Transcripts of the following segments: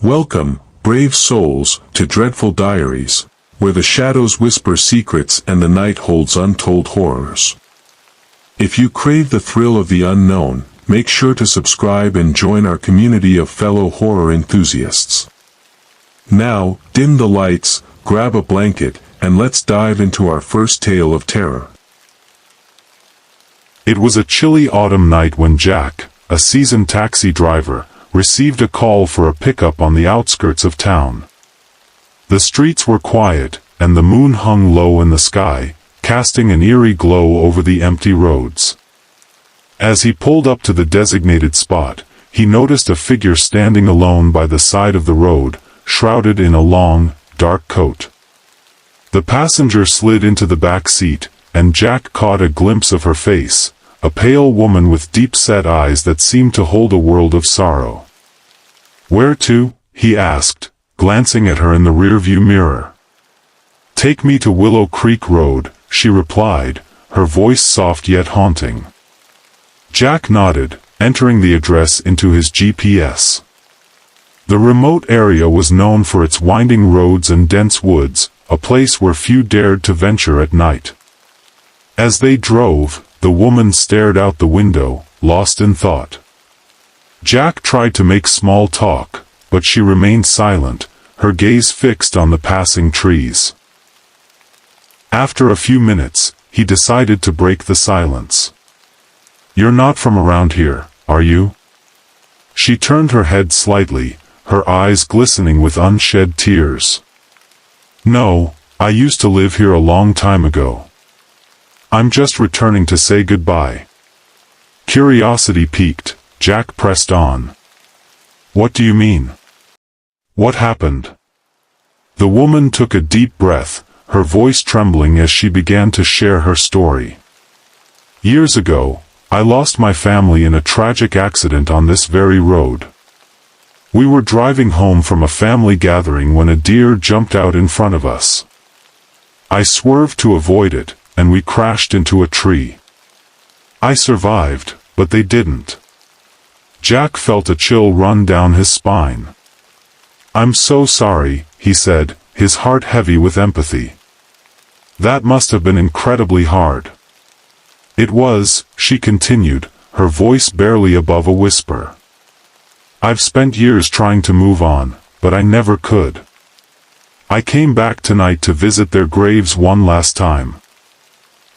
Welcome, brave souls, to Dreadful Diaries, where the shadows whisper secrets and the night holds untold horrors. If you crave the thrill of the unknown, make sure to subscribe and join our community of fellow horror enthusiasts. Now, dim the lights, grab a blanket, and let's dive into our first tale of terror. It was a chilly autumn night when Jack, a seasoned taxi driver, received a call for a pickup on the outskirts of town. The streets were quiet, and the moon hung low in the sky, casting an eerie glow over the empty roads. As he pulled up to the designated spot, he noticed a figure standing alone by the side of the road, shrouded in a long, dark coat. The passenger slid into the back seat, and Jack caught a glimpse of her face, a pale woman with deep-set eyes that seemed to hold a world of sorrow. "Where to?" he asked, glancing at her in the rearview mirror. "Take me to Willow Creek Road," she replied, her voice soft yet haunting. Jack nodded, entering the address into his GPS. The remote area was known for its winding roads and dense woods, a place where few dared to venture at night. As they drove, the woman stared out the window, lost in thought. Jack tried to make small talk, but she remained silent, her gaze fixed on the passing trees. After a few minutes, he decided to break the silence. "You're not from around here, are you?" She turned her head slightly, her eyes glistening with unshed tears. "No, I used to live here a long time ago. I'm just returning to say goodbye." Curiosity piqued, Jack pressed on. "What do you mean? What happened?" The woman took a deep breath, her voice trembling as she began to share her story. "Years ago, I lost my family in a tragic accident on this very road. We were driving home from a family gathering when a deer jumped out in front of us. I swerved to avoid it, and we crashed into a tree. I survived, but they didn't." Jack felt a chill run down his spine. "I'm so sorry," he said, his heart heavy with empathy. "That must have been incredibly hard." "It was," she continued, her voice barely above a whisper. "I've spent years trying to move on, but I never could. I came back tonight to visit their graves one last time.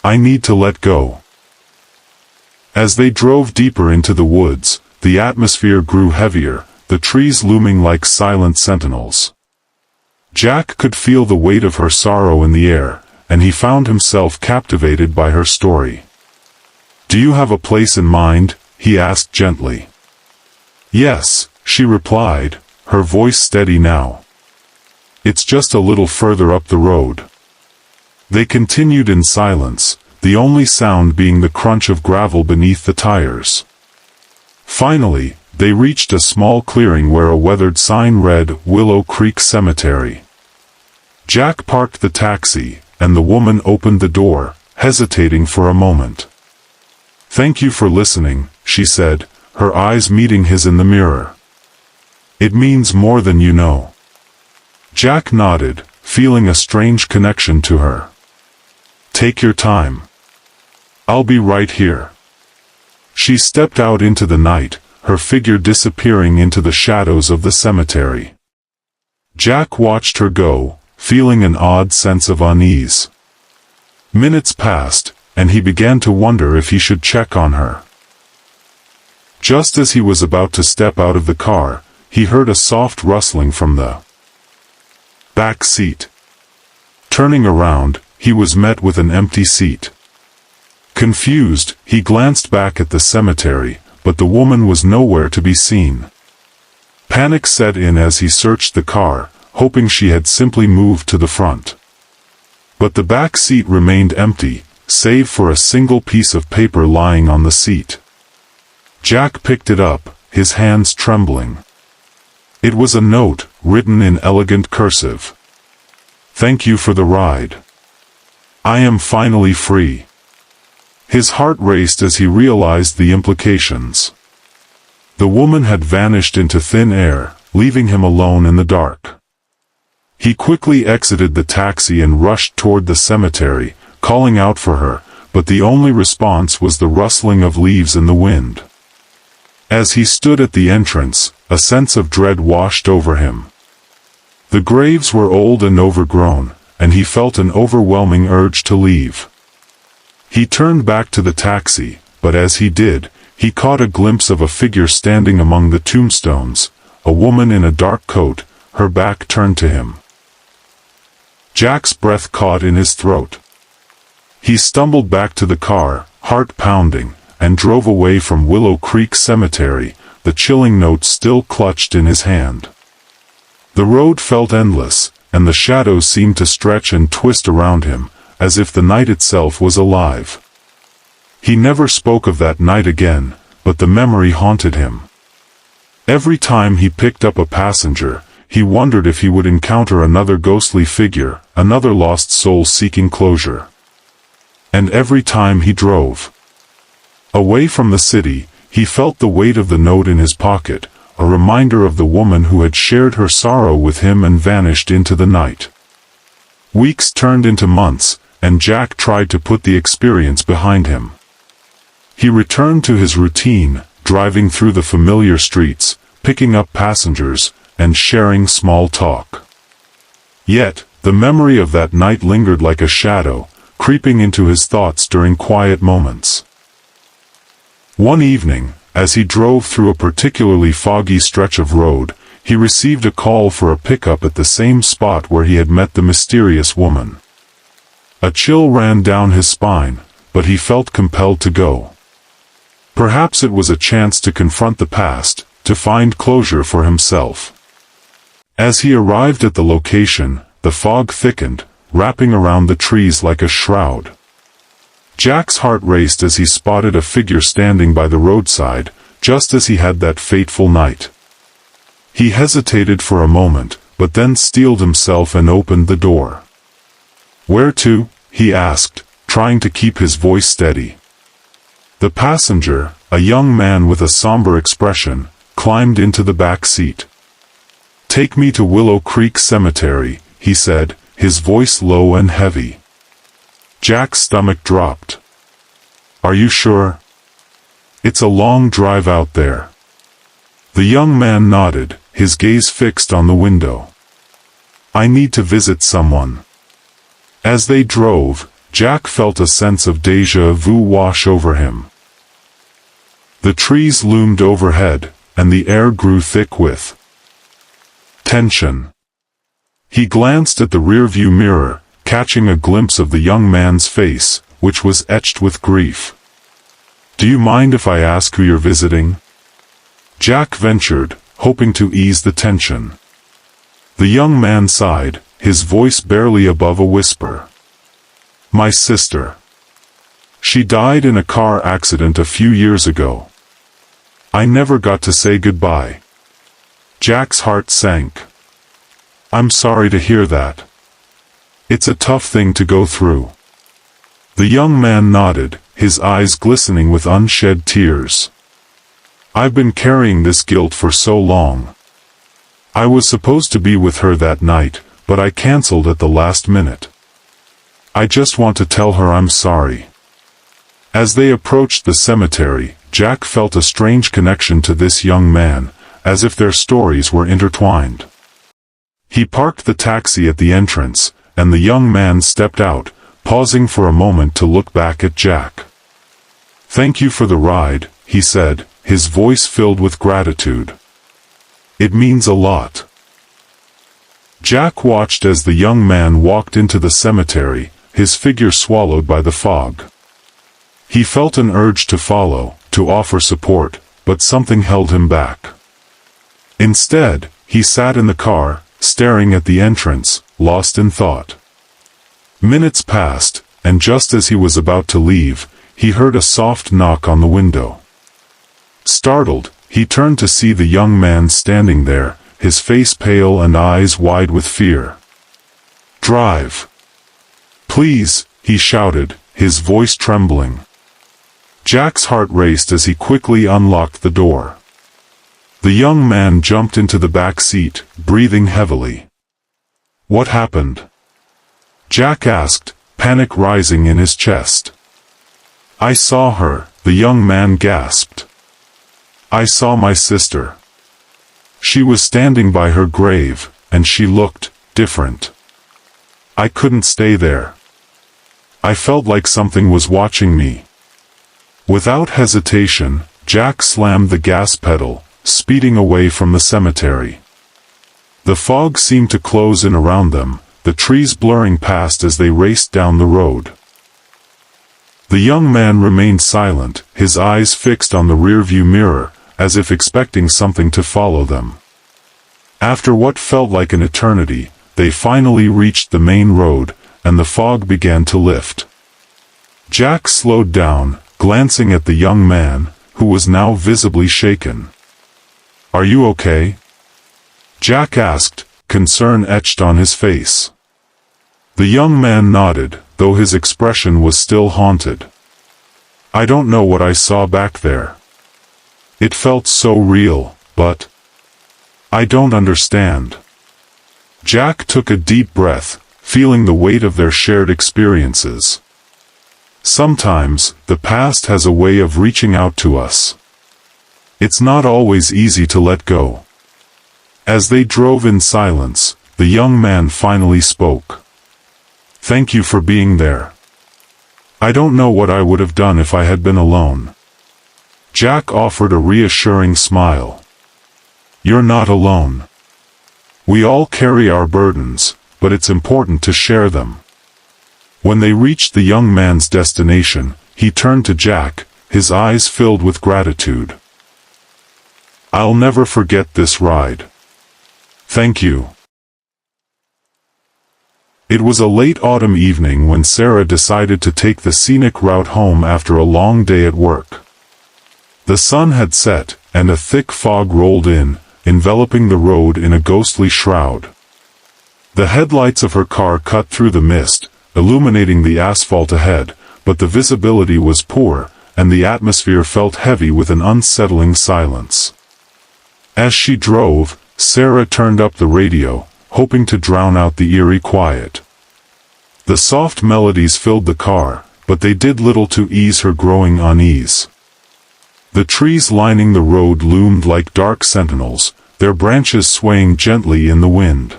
I need to let go." As they drove deeper into the woods, the atmosphere grew heavier, the trees looming like silent sentinels. Jack could feel the weight of her sorrow in the air, and he found himself captivated by her story. "Do you have a place in mind?" he asked gently. "Yes," she replied, her voice steady now. "It's just a little further up the road." They continued in silence, the only sound being the crunch of gravel beneath the tires. Finally, they reached a small clearing where a weathered sign read, "Willow Creek Cemetery." Jack parked the taxi, and the woman opened the door, hesitating for a moment. "Thank you for listening," she said, her eyes meeting his in the mirror. "It means more than you know." Jack nodded, feeling a strange connection to her. "Take your time. I'll be right here." She stepped out into the night, her figure disappearing into the shadows of the cemetery. Jack watched her go, feeling an odd sense of unease. Minutes passed, and he began to wonder if he should check on her. Just as he was about to step out of the car, he heard a soft rustling from the back seat. Turning around, he was met with an empty seat. Confused, he glanced back at the cemetery, but the woman was nowhere to be seen. Panic set in as he searched the car, hoping she had simply moved to the front. But the back seat remained empty, save for a single piece of paper lying on the seat. Jack picked it up, his hands trembling. It was a note, written in elegant cursive. "Thank you for the ride. I am finally free." His heart raced as he realized the implications. The woman had vanished into thin air, leaving him alone in the dark. He quickly exited the taxi and rushed toward the cemetery, calling out for her, but the only response was the rustling of leaves in the wind. As he stood at the entrance, a sense of dread washed over him. The graves were old and overgrown, and he felt an overwhelming urge to leave. He turned back to the taxi, but as he did, he caught a glimpse of a figure standing among the tombstones, a woman in a dark coat, her back turned to him. Jack's breath caught in his throat. He stumbled back to the car, heart pounding, and drove away from Willow Creek Cemetery, the chilling note still clutched in his hand. The road felt endless, and the shadows seemed to stretch and twist around him, as if the night itself was alive. He never spoke of that night again, but the memory haunted him. Every time he picked up a passenger, he wondered if he would encounter another ghostly figure, another lost soul seeking closure. And every time he drove away from the city, he felt the weight of the note in his pocket, a reminder of the woman who had shared her sorrow with him and vanished into the night. Weeks turned into months, and Jack tried to put the experience behind him. He returned to his routine, driving through the familiar streets, picking up passengers, and sharing small talk. Yet, the memory of that night lingered like a shadow, creeping into his thoughts during quiet moments. One evening, as he drove through a particularly foggy stretch of road, he received a call for a pickup at the same spot where he had met the mysterious woman. A chill ran down his spine, but he felt compelled to go. Perhaps it was a chance to confront the past, to find closure for himself. As he arrived at the location, the fog thickened, wrapping around the trees like a shroud. Jack's heart raced as he spotted a figure standing by the roadside, just as he had that fateful night. He hesitated for a moment, but then steeled himself and opened the door. "Where to?" he asked, trying to keep his voice steady. The passenger, a young man with a somber expression, climbed into the back seat. "Take me to Willow Creek Cemetery," he said, his voice low and heavy. Jack's stomach dropped. "Are you sure? It's a long drive out there." The young man nodded, his gaze fixed on the window. "I need to visit someone." As they drove, Jack felt a sense of déjà vu wash over him. The trees loomed overhead, and the air grew thick with tension. He glanced at the rearview mirror, catching a glimpse of the young man's face, which was etched with grief. "Do you mind if I ask who you're visiting?" Jack ventured, hoping to ease the tension. The young man sighed, his voice barely above a whisper. "My sister. She died in a car accident a few years ago. I never got to say goodbye." Jack's heart sank. "I'm sorry to hear that. It's a tough thing to go through." The young man nodded, his eyes glistening with unshed tears. "I've been carrying this guilt for so long. I was supposed to be with her that night, but I canceled at the last minute. I just want to tell her I'm sorry." As they approached the cemetery, Jack felt a strange connection to this young man, as if their stories were intertwined. He parked the taxi at the entrance, and the young man stepped out, pausing for a moment to look back at Jack. "Thank you for the ride," he said, his voice filled with gratitude. "It means a lot." Jack watched as the young man walked into the cemetery, his figure swallowed by the fog. He felt an urge to follow, to offer support, but something held him back. Instead, he sat in the car, staring at the entrance, lost in thought. Minutes passed, and just as he was about to leave, he heard a soft knock on the window. Startled, he turned to see the young man standing there, his face pale and eyes wide with fear. "Drive. Please," he shouted, his voice trembling. Jack's heart raced as he quickly unlocked the door. The young man jumped into the back seat, breathing heavily. "What happened?" Jack asked, panic rising in his chest. "I saw her," the young man gasped. "I saw my sister. She was standing by her grave, and she looked different. I couldn't stay there. I felt like something was watching me." Without hesitation, Jack slammed the gas pedal, speeding away from the cemetery. The fog seemed to close in around them, the trees blurring past as they raced down the road. The young man remained silent, his eyes fixed on the rearview mirror, as if expecting something to follow them. After what felt like an eternity, they finally reached the main road, and the fog began to lift. Jack slowed down, glancing at the young man, who was now visibly shaken. "Are you okay?" Jack asked, concern etched on his face. The young man nodded, though his expression was still haunted. "I don't know what I saw back there. It felt so real, but I don't understand." Jack took a deep breath, feeling the weight of their shared experiences. Sometimes, the past has a way of reaching out to us. It's not always easy to let go. As they drove in silence, the young man finally spoke. "Thank you for being there. I don't know what I would have done if I had been alone." Jack offered a reassuring smile. "You're not alone. We all carry our burdens, but it's important to share them." When they reached the young man's destination, he turned to Jack, his eyes filled with gratitude. "I'll never forget this ride. Thank you." It was a late autumn evening when Sarah decided to take the scenic route home after a long day at work. The sun had set, and a thick fog rolled in, enveloping the road in a ghostly shroud. The headlights of her car cut through the mist, illuminating the asphalt ahead, but the visibility was poor, and the atmosphere felt heavy with an unsettling silence. As she drove, Sarah turned up the radio, hoping to drown out the eerie quiet. The soft melodies filled the car, but they did little to ease her growing unease. The trees lining the road loomed like dark sentinels, their branches swaying gently in the wind.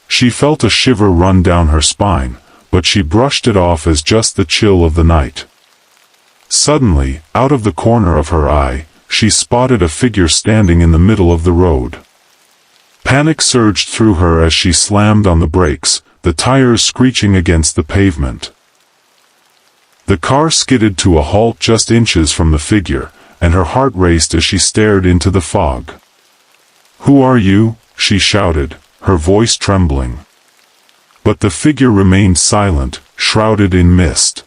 She felt a shiver run down her spine, but she brushed it off as just the chill of the night. Suddenly, out of the corner of her eye, she spotted a figure standing in the middle of the road. Panic surged through her as she slammed on the brakes, the tires screeching against the pavement. The car skidded to a halt just inches from the figure, and her heart raced as she stared into the fog. "Who are you?" she shouted, her voice trembling. But the figure remained silent, shrouded in mist.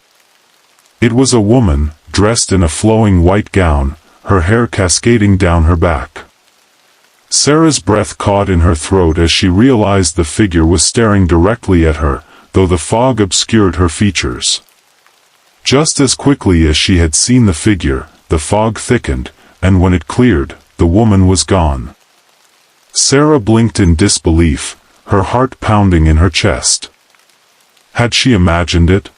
It was a woman, dressed in a flowing white gown, her hair cascading down her back. Sarah's breath caught in her throat as she realized the figure was staring directly at her, though the fog obscured her features. Just as quickly as she had seen the figure, the fog thickened, and when it cleared, the woman was gone. Sarah blinked in disbelief, her heart pounding in her chest. Had she imagined it?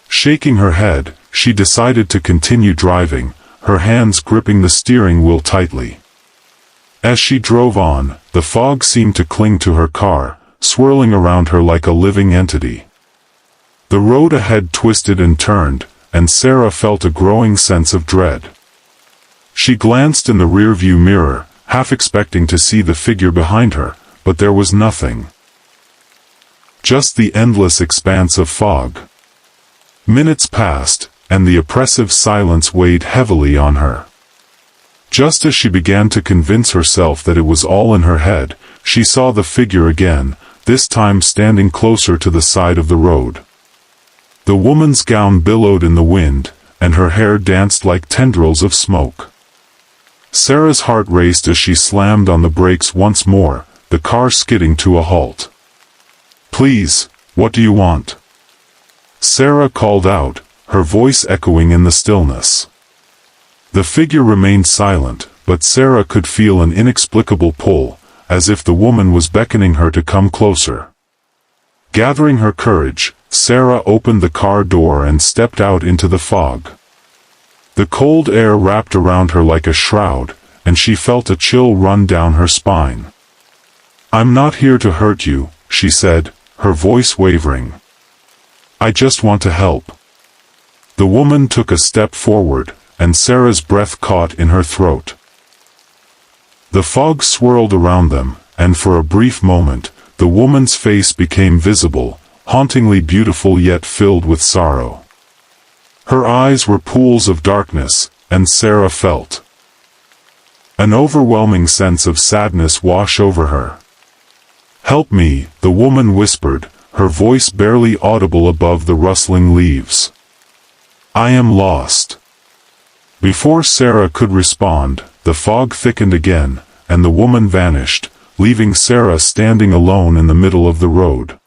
Shaking her head, she decided to continue driving, her hands gripping the steering wheel tightly. As she drove on, the fog seemed to cling to her car, swirling around her like a living entity. The road ahead twisted and turned, and Sarah felt a growing sense of dread. She glanced in the rearview mirror, half expecting to see the figure behind her, but there was nothing. Just the endless expanse of fog. Minutes passed, and the oppressive silence weighed heavily on her. Just as she began to convince herself that it was all in her head, she saw the figure again, this time standing closer to the side of the road. The woman's gown billowed in the wind, and her hair danced like tendrils of smoke. Sarah's heart raced as she slammed on the brakes once more, the car skidding to a halt. "Please, what do you want?" Sarah called out, her voice echoing in the stillness. The figure remained silent, but Sarah could feel an inexplicable pull, as if the woman was beckoning her to come closer. Gathering her courage, Sarah opened the car door and stepped out into the fog. The cold air wrapped around her like a shroud, and she felt a chill run down her spine. "I'm not here to hurt you," she said, her voice wavering. "I just want to help." The woman took a step forward, and Sarah's breath caught in her throat. The fog swirled around them, and for a brief moment, the woman's face became visible, hauntingly beautiful yet filled with sorrow. Her eyes were pools of darkness, and Sarah felt an overwhelming sense of sadness wash over her. "Help me," the woman whispered, her voice barely audible above the rustling leaves. "I am lost." Before Sarah could respond, the fog thickened again, and the woman vanished, leaving Sarah standing alone in the middle of the road.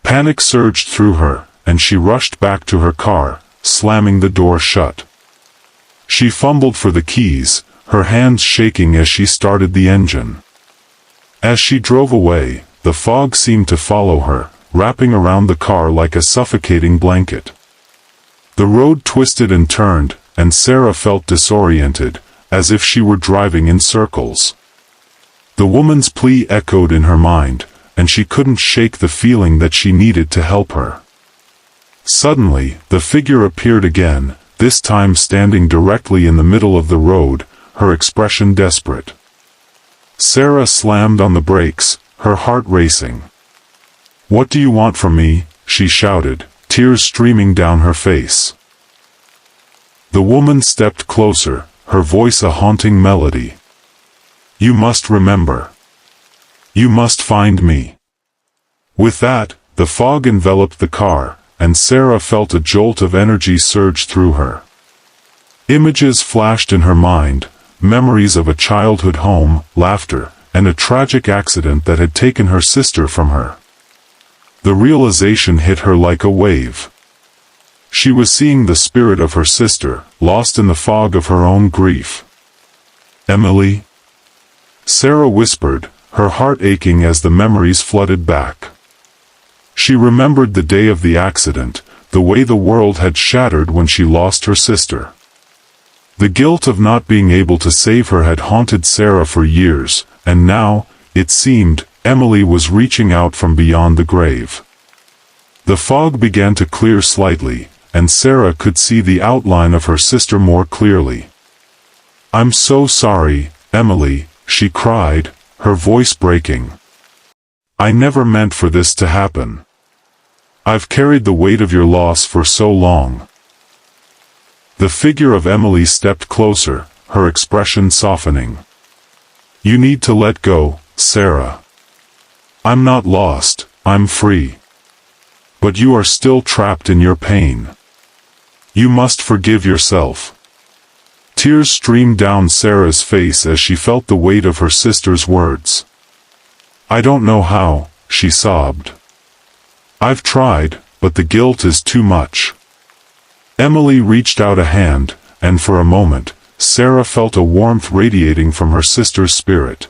Panic surged through her, and she rushed back to her car, slamming the door shut. She fumbled for the keys, her hands shaking as she started the engine. As she drove away, the fog seemed to follow her, wrapping around the car like a suffocating blanket. The road twisted and turned, and Sarah felt disoriented, as if she were driving in circles. The woman's plea echoed in her mind, and she couldn't shake the feeling that she needed to help her. Suddenly, the figure appeared again, this time standing directly in the middle of the road, her expression desperate. Sarah slammed on the brakes, her heart racing. "What do you want from me?" she shouted, tears streaming down her face. The woman stepped closer, her voice a haunting melody. "You must remember. You must find me." With that, the fog enveloped the car, and Sarah felt a jolt of energy surge through her. Images flashed in her mind, memories of a childhood home, laughter, and a tragic accident that had taken her sister from her. The realization hit her like a wave. She was seeing the spirit of her sister, lost in the fog of her own grief. "Emily?" Sarah whispered, her heart aching as the memories flooded back. She remembered the day of the accident, the way the world had shattered when she lost her sister. The guilt of not being able to save her had haunted Sarah for years, and now, it seemed, Emily was reaching out from beyond the grave. The fog began to clear slightly, and Sarah could see the outline of her sister more clearly. "I'm so sorry, Emily," she cried, her voice breaking. "I never meant for this to happen. I've carried the weight of your loss for so long." The figure of Emily stepped closer, her expression softening. "You need to let go, Sarah. I'm not lost, I'm free. But you are still trapped in your pain. You must forgive yourself." Tears streamed down Sarah's face as she felt the weight of her sister's words. "I don't know how," she sobbed. "I've tried, but the guilt is too much." Emily reached out a hand, and for a moment, Sarah felt a warmth radiating from her sister's spirit.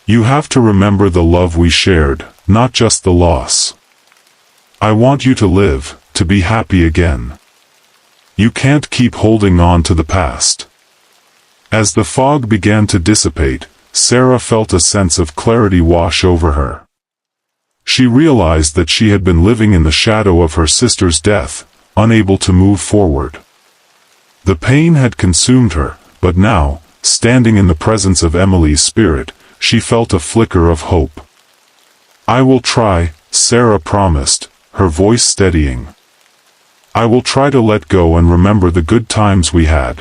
"You have to remember the love we shared, not just the loss. I want you to live, to be happy again. You can't keep holding on to the past." As the fog began to dissipate, Sarah felt a sense of clarity wash over her. She realized that she had been living in the shadow of her sister's death, unable to move forward. The pain had consumed her, but now, standing in the presence of Emily's spirit, she felt a flicker of hope. "I will try," Sarah promised, her voice steadying. "I will try to let go and remember the good times we had."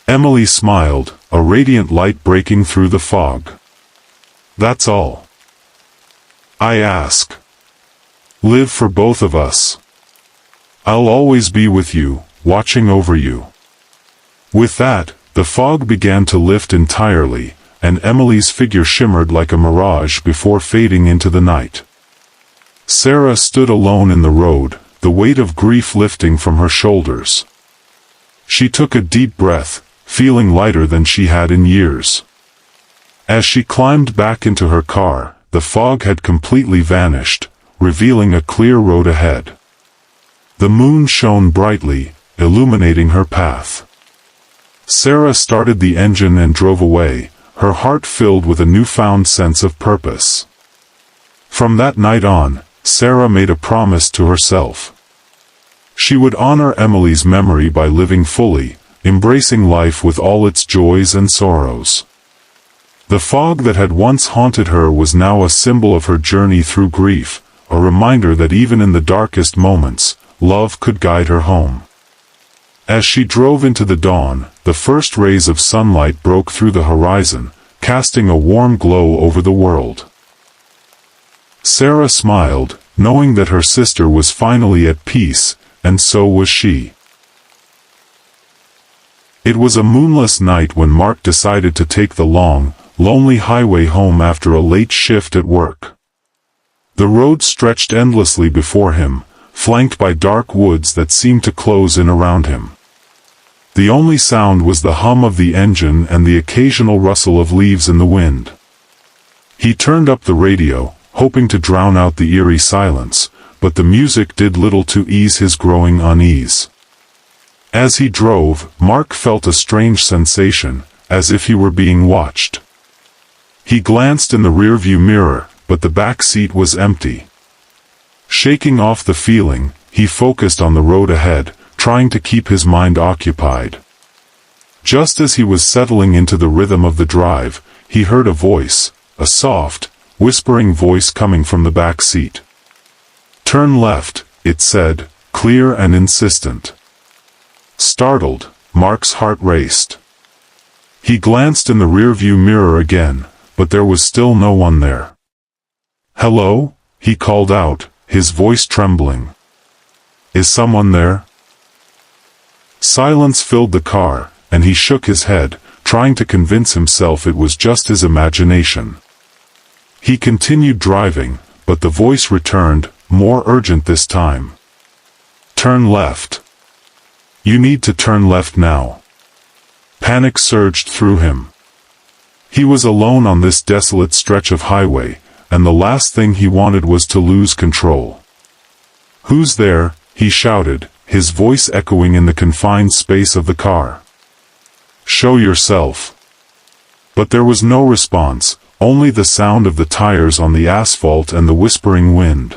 Emily smiled, a radiant light breaking through the fog. "That's all I ask. Live for both of us. I'll always be with you, watching over you." With that, the fog began to lift entirely, and Emily's figure shimmered like a mirage before fading into the night. Sarah stood alone in the road, the weight of grief lifting from her shoulders. She took a deep breath, feeling lighter than she had in years. As she climbed back into her car, the fog had completely vanished, revealing a clear road ahead. The moon shone brightly, illuminating her path. Sarah started the engine and drove away, her heart filled with a newfound sense of purpose. From that night on, Sarah made a promise to herself. She would honor Emily's memory by living fully, embracing life with all its joys and sorrows. The fog that had once haunted her was now a symbol of her journey through grief, a reminder that even in the darkest moments, love could guide her home. As she drove into the dawn, the first rays of sunlight broke through the horizon, casting a warm glow over the world. Sarah smiled, knowing that her sister was finally at peace, and so was she. It was a moonless night when Mark decided to take the long, lonely highway home after a late shift at work. The road stretched endlessly before him, flanked by dark woods that seemed to close in around him. The only sound was the hum of the engine and the occasional rustle of leaves in the wind. He turned up the radio, hoping to drown out the eerie silence, but the music did little to ease his growing unease. As he drove, Mark felt a strange sensation, as if he were being watched. He glanced in the rearview mirror, but the back seat was empty. Shaking off the feeling, he focused on the road ahead, trying to keep his mind occupied. Just as he was settling into the rhythm of the drive, he heard a voice, a soft, whispering voice coming from the back seat. "Turn left," it said, clear and insistent. Startled, Mark's heart raced. He glanced in the rearview mirror again, but there was still no one there. "Hello?" he called out, his voice trembling. "Is someone there?" Silence filled the car, and he shook his head, trying to convince himself it was just his imagination. He continued driving, but the voice returned, more urgent this time. "Turn left. You need to turn left now." Panic surged through him. He was alone on this desolate stretch of highway, and the last thing he wanted was to lose control. "Who's there?" he shouted, his voice echoing in the confined space of the car. "Show yourself." But there was no response, only the sound of the tires on the asphalt and the whispering wind.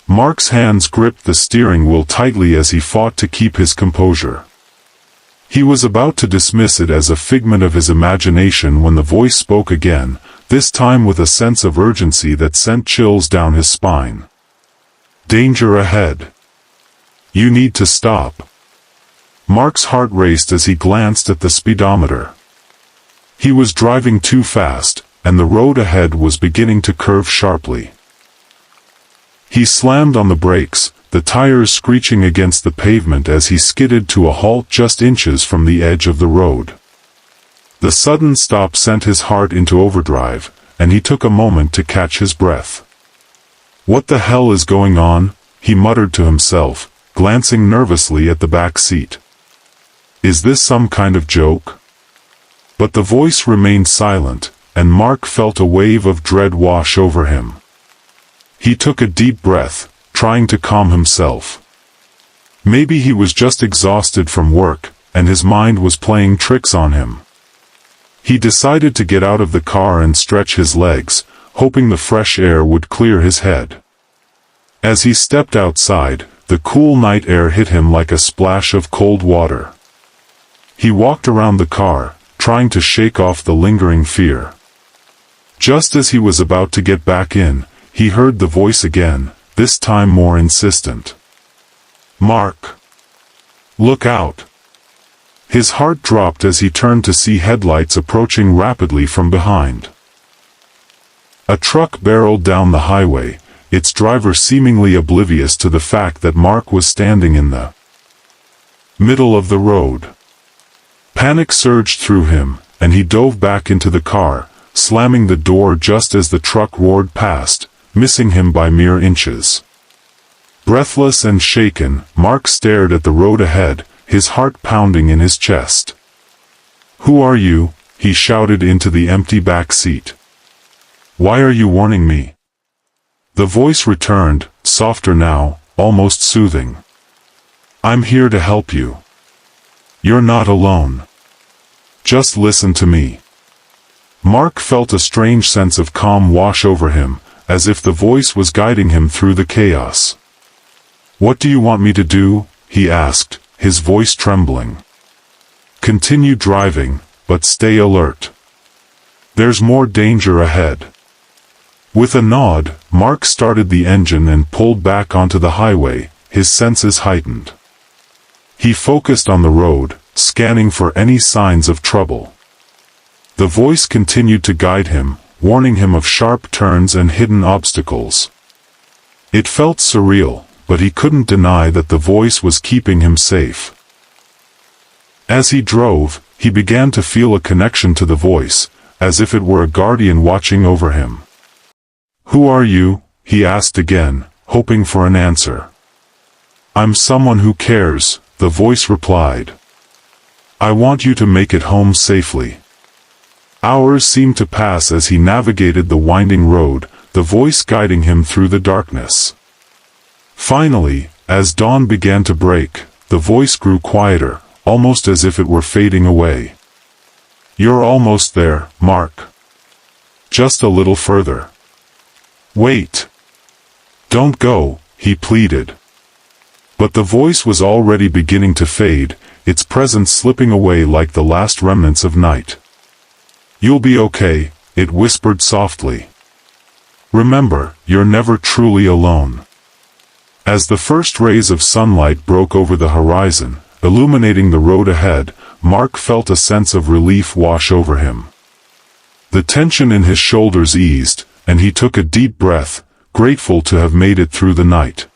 Mark's hands gripped the steering wheel tightly as he fought to keep his composure. He was about to dismiss it as a figment of his imagination when the voice spoke again, this time with a sense of urgency that sent chills down his spine. "Danger ahead. You need to stop." Mark's heart raced as he glanced at the speedometer. He was driving too fast, and the road ahead was beginning to curve sharply. He slammed on the brakes, the tires screeching against the pavement as he skidded to a halt just inches from the edge of the road. The sudden stop sent his heart into overdrive, and he took a moment to catch his breath. "What the hell is going on?" he muttered to himself, glancing nervously at the back seat. "Is this some kind of joke?" But the voice remained silent, and Mark felt a wave of dread wash over him. He took a deep breath, trying to calm himself. Maybe he was just exhausted from work, and his mind was playing tricks on him. He decided to get out of the car and stretch his legs, hoping the fresh air would clear his head. As he stepped outside, the cool night air hit him like a splash of cold water. He walked around the car, trying to shake off the lingering fear. Just as he was about to get back in, he heard the voice again, this time more insistent. "Mark! Look out!" His heart dropped as he turned to see headlights approaching rapidly from behind. A truck barreled down the highway, its driver seemingly oblivious to the fact that Mark was standing in the middle of the road. Panic surged through him, and he dove back into the car, slamming the door just as the truck roared past, missing him by mere inches. Breathless and shaken, Mark stared at the road ahead, his heart pounding in his chest. "Who are you?" he shouted into the empty back seat. "Why are you warning me?" The voice returned, softer now, almost soothing. "I'm here to help you. You're not alone. Just listen to me." Mark felt a strange sense of calm wash over him, as if the voice was guiding him through the chaos. "What do you want me to do?" he asked, his voice trembling. "Continue driving, but stay alert. There's more danger ahead." With a nod, Mark started the engine and pulled back onto the highway, his senses heightened. He focused on the road, scanning for any signs of trouble. The voice continued to guide him, warning him of sharp turns and hidden obstacles. It felt surreal, but he couldn't deny that the voice was keeping him safe. As he drove, he began to feel a connection to the voice, as if it were a guardian watching over him. "Who are you?" he asked again, hoping for an answer. "I'm someone who cares," the voice replied. "I want you to make it home safely." Hours seemed to pass as he navigated the winding road, the voice guiding him through the darkness. Finally, as dawn began to break, the voice grew quieter, almost as if it were fading away. "You're almost there, Mark. Just a little further. Wait. Don't go," he pleaded. But the voice was already beginning to fade, its presence slipping away like the last remnants of night. "You'll be okay," it whispered softly. "Remember, you're never truly alone." As the first rays of sunlight broke over the horizon, illuminating the road ahead, Mark felt a sense of relief wash over him. The tension in his shoulders eased, and he took a deep breath, grateful to have made it through the night.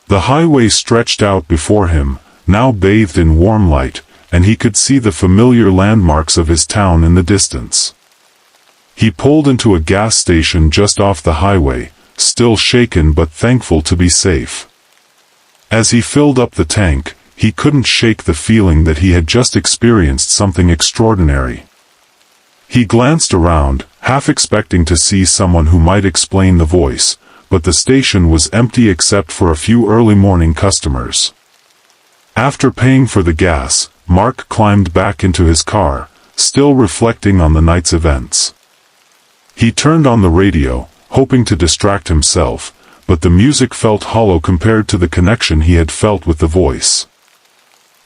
The highway stretched out before him, now bathed in warm light, and he could see the familiar landmarks of his town in the distance. He pulled into a gas station just off the highway, still shaken but thankful to be safe. As he filled up the tank, he couldn't shake the feeling that he had just experienced something extraordinary. He glanced around, half expecting to see someone who might explain the voice, but the station was empty except for a few early morning customers. After paying for the gas, Mark climbed back into his car, still reflecting on the night's events. He turned on the radio, hoping to distract himself, but the music felt hollow compared to the connection he had felt with the voice.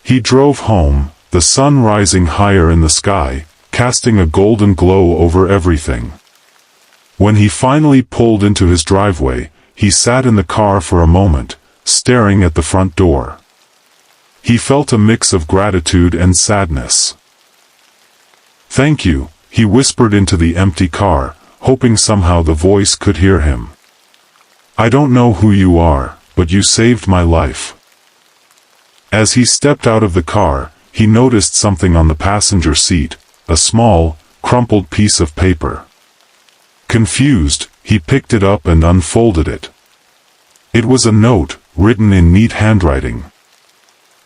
He drove home, the sun rising higher in the sky, casting a golden glow over everything. When he finally pulled into his driveway, he sat in the car for a moment, staring at the front door. He felt a mix of gratitude and sadness. "Thank you," he whispered into the empty car, hoping somehow the voice could hear him. "I don't know who you are, but you saved my life." As he stepped out of the car, he noticed something on the passenger seat, a small, crumpled piece of paper. Confused, he picked it up and unfolded it. It was a note, written in neat handwriting.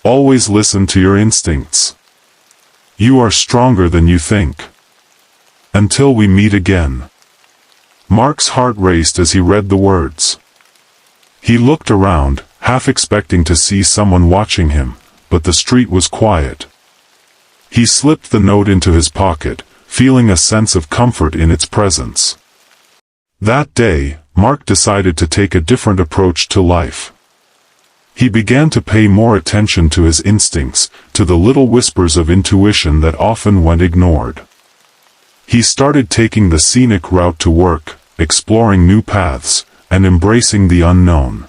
"Always listen to your instincts. You are stronger than you think. Until we meet again." Mark's heart raced as he read the words. He looked around, half expecting to see someone watching him, but the street was quiet. He slipped the note into his pocket, feeling a sense of comfort in its presence. That day, Mark decided to take a different approach to life. He began to pay more attention to his instincts, to the little whispers of intuition that often went ignored. He started taking the scenic route to work, exploring new paths, and embracing the unknown.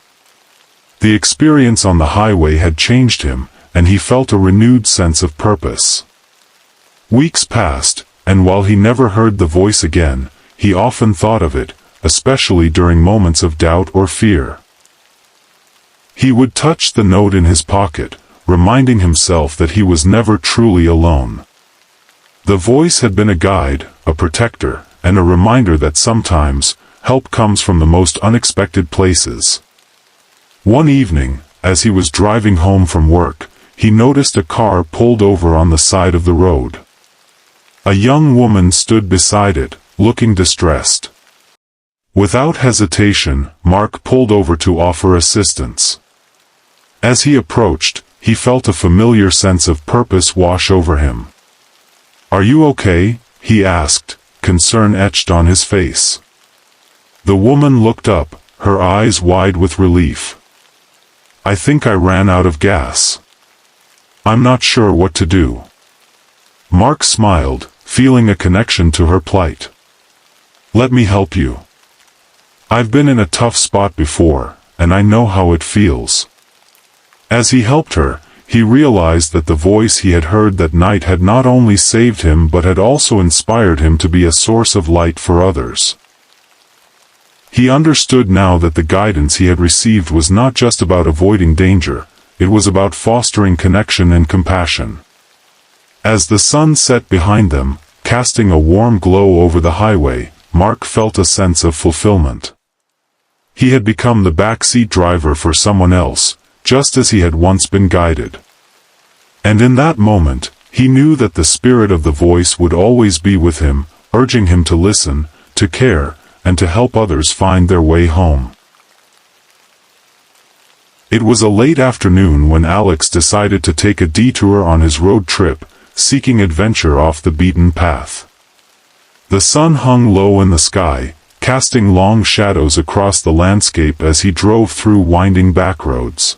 The experience on the highway had changed him, and he felt a renewed sense of purpose. Weeks passed, and while he never heard the voice again, he often thought of it, especially during moments of doubt or fear. He would touch the note in his pocket, reminding himself that he was never truly alone. The voice had been a guide, a protector, and a reminder that sometimes, help comes from the most unexpected places. One evening, as he was driving home from work, he noticed a car pulled over on the side of the road. A young woman stood beside it, looking distressed. Without hesitation, Mark pulled over to offer assistance. As he approached, he felt a familiar sense of purpose wash over him. "Are you okay?" he asked, concern etched on his face. The woman looked up, her eyes wide with relief. "I think I ran out of gas. I'm not sure what to do." Mark smiled, feeling a connection to her plight. "Let me help you. I've been in a tough spot before, and I know how it feels." As he helped her, he realized that the voice he had heard that night had not only saved him but had also inspired him to be a source of light for others. He understood now that the guidance he had received was not just about avoiding danger, it was about fostering connection and compassion. As the sun set behind them, casting a warm glow over the highway, Mark felt a sense of fulfillment. He had become the backseat driver for someone else, just as he had once been guided. And in that moment, he knew that the spirit of the voice would always be with him, urging him to listen, to care, and to help others find their way home. It was a late afternoon when Alex decided to take a detour on his road trip, seeking adventure off the beaten path. The sun hung low in the sky, casting long shadows across the landscape as he drove through winding backroads.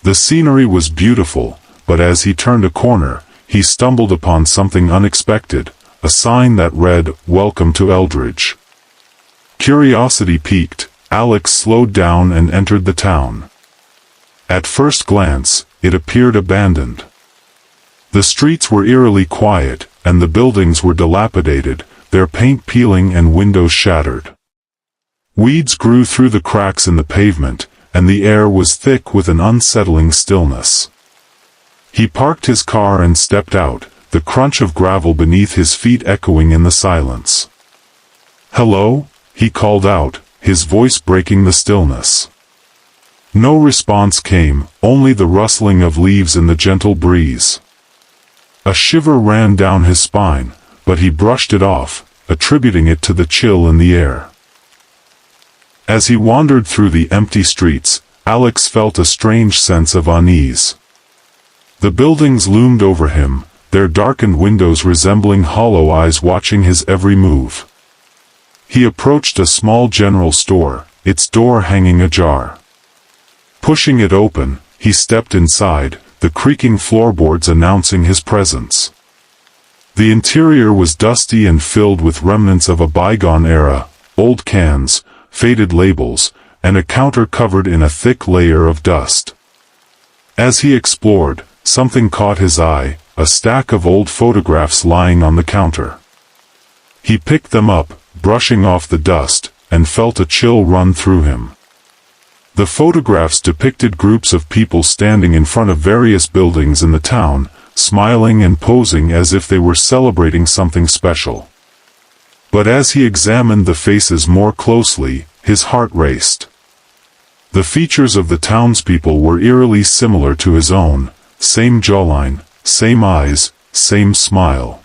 The scenery was beautiful, but as he turned a corner, he stumbled upon something unexpected, a sign that read, "Welcome to Eldridge." Curiosity piqued, Alex slowed down and entered the town. At first glance, it appeared abandoned. The streets were eerily quiet, and the buildings were dilapidated, their paint peeling and windows shattered. Weeds grew through the cracks in the pavement, and the air was thick with an unsettling stillness. He parked his car and stepped out, the crunch of gravel beneath his feet echoing in the silence. "Hello?" he called out, his voice breaking the stillness. No response came, only the rustling of leaves in the gentle breeze. A shiver ran down his spine, but he brushed it off, attributing it to the chill in the air. As he wandered through the empty streets, Alex felt a strange sense of unease. The buildings loomed over him, their darkened windows resembling hollow eyes watching his every move. He approached a small general store, its door hanging ajar. Pushing it open, he stepped inside, the creaking floorboards announcing his presence. The interior was dusty and filled with remnants of a bygone era, old cans, faded labels, and a counter covered in a thick layer of dust. As he explored, something caught his eye, a stack of old photographs lying on the counter. He picked them up, brushing off the dust, and felt a chill run through him. The photographs depicted groups of people standing in front of various buildings in the town, smiling and posing as if they were celebrating something special. But as he examined the faces more closely, his heart raced. The features of the townspeople were eerily similar to his own, same jawline, same eyes, same smile.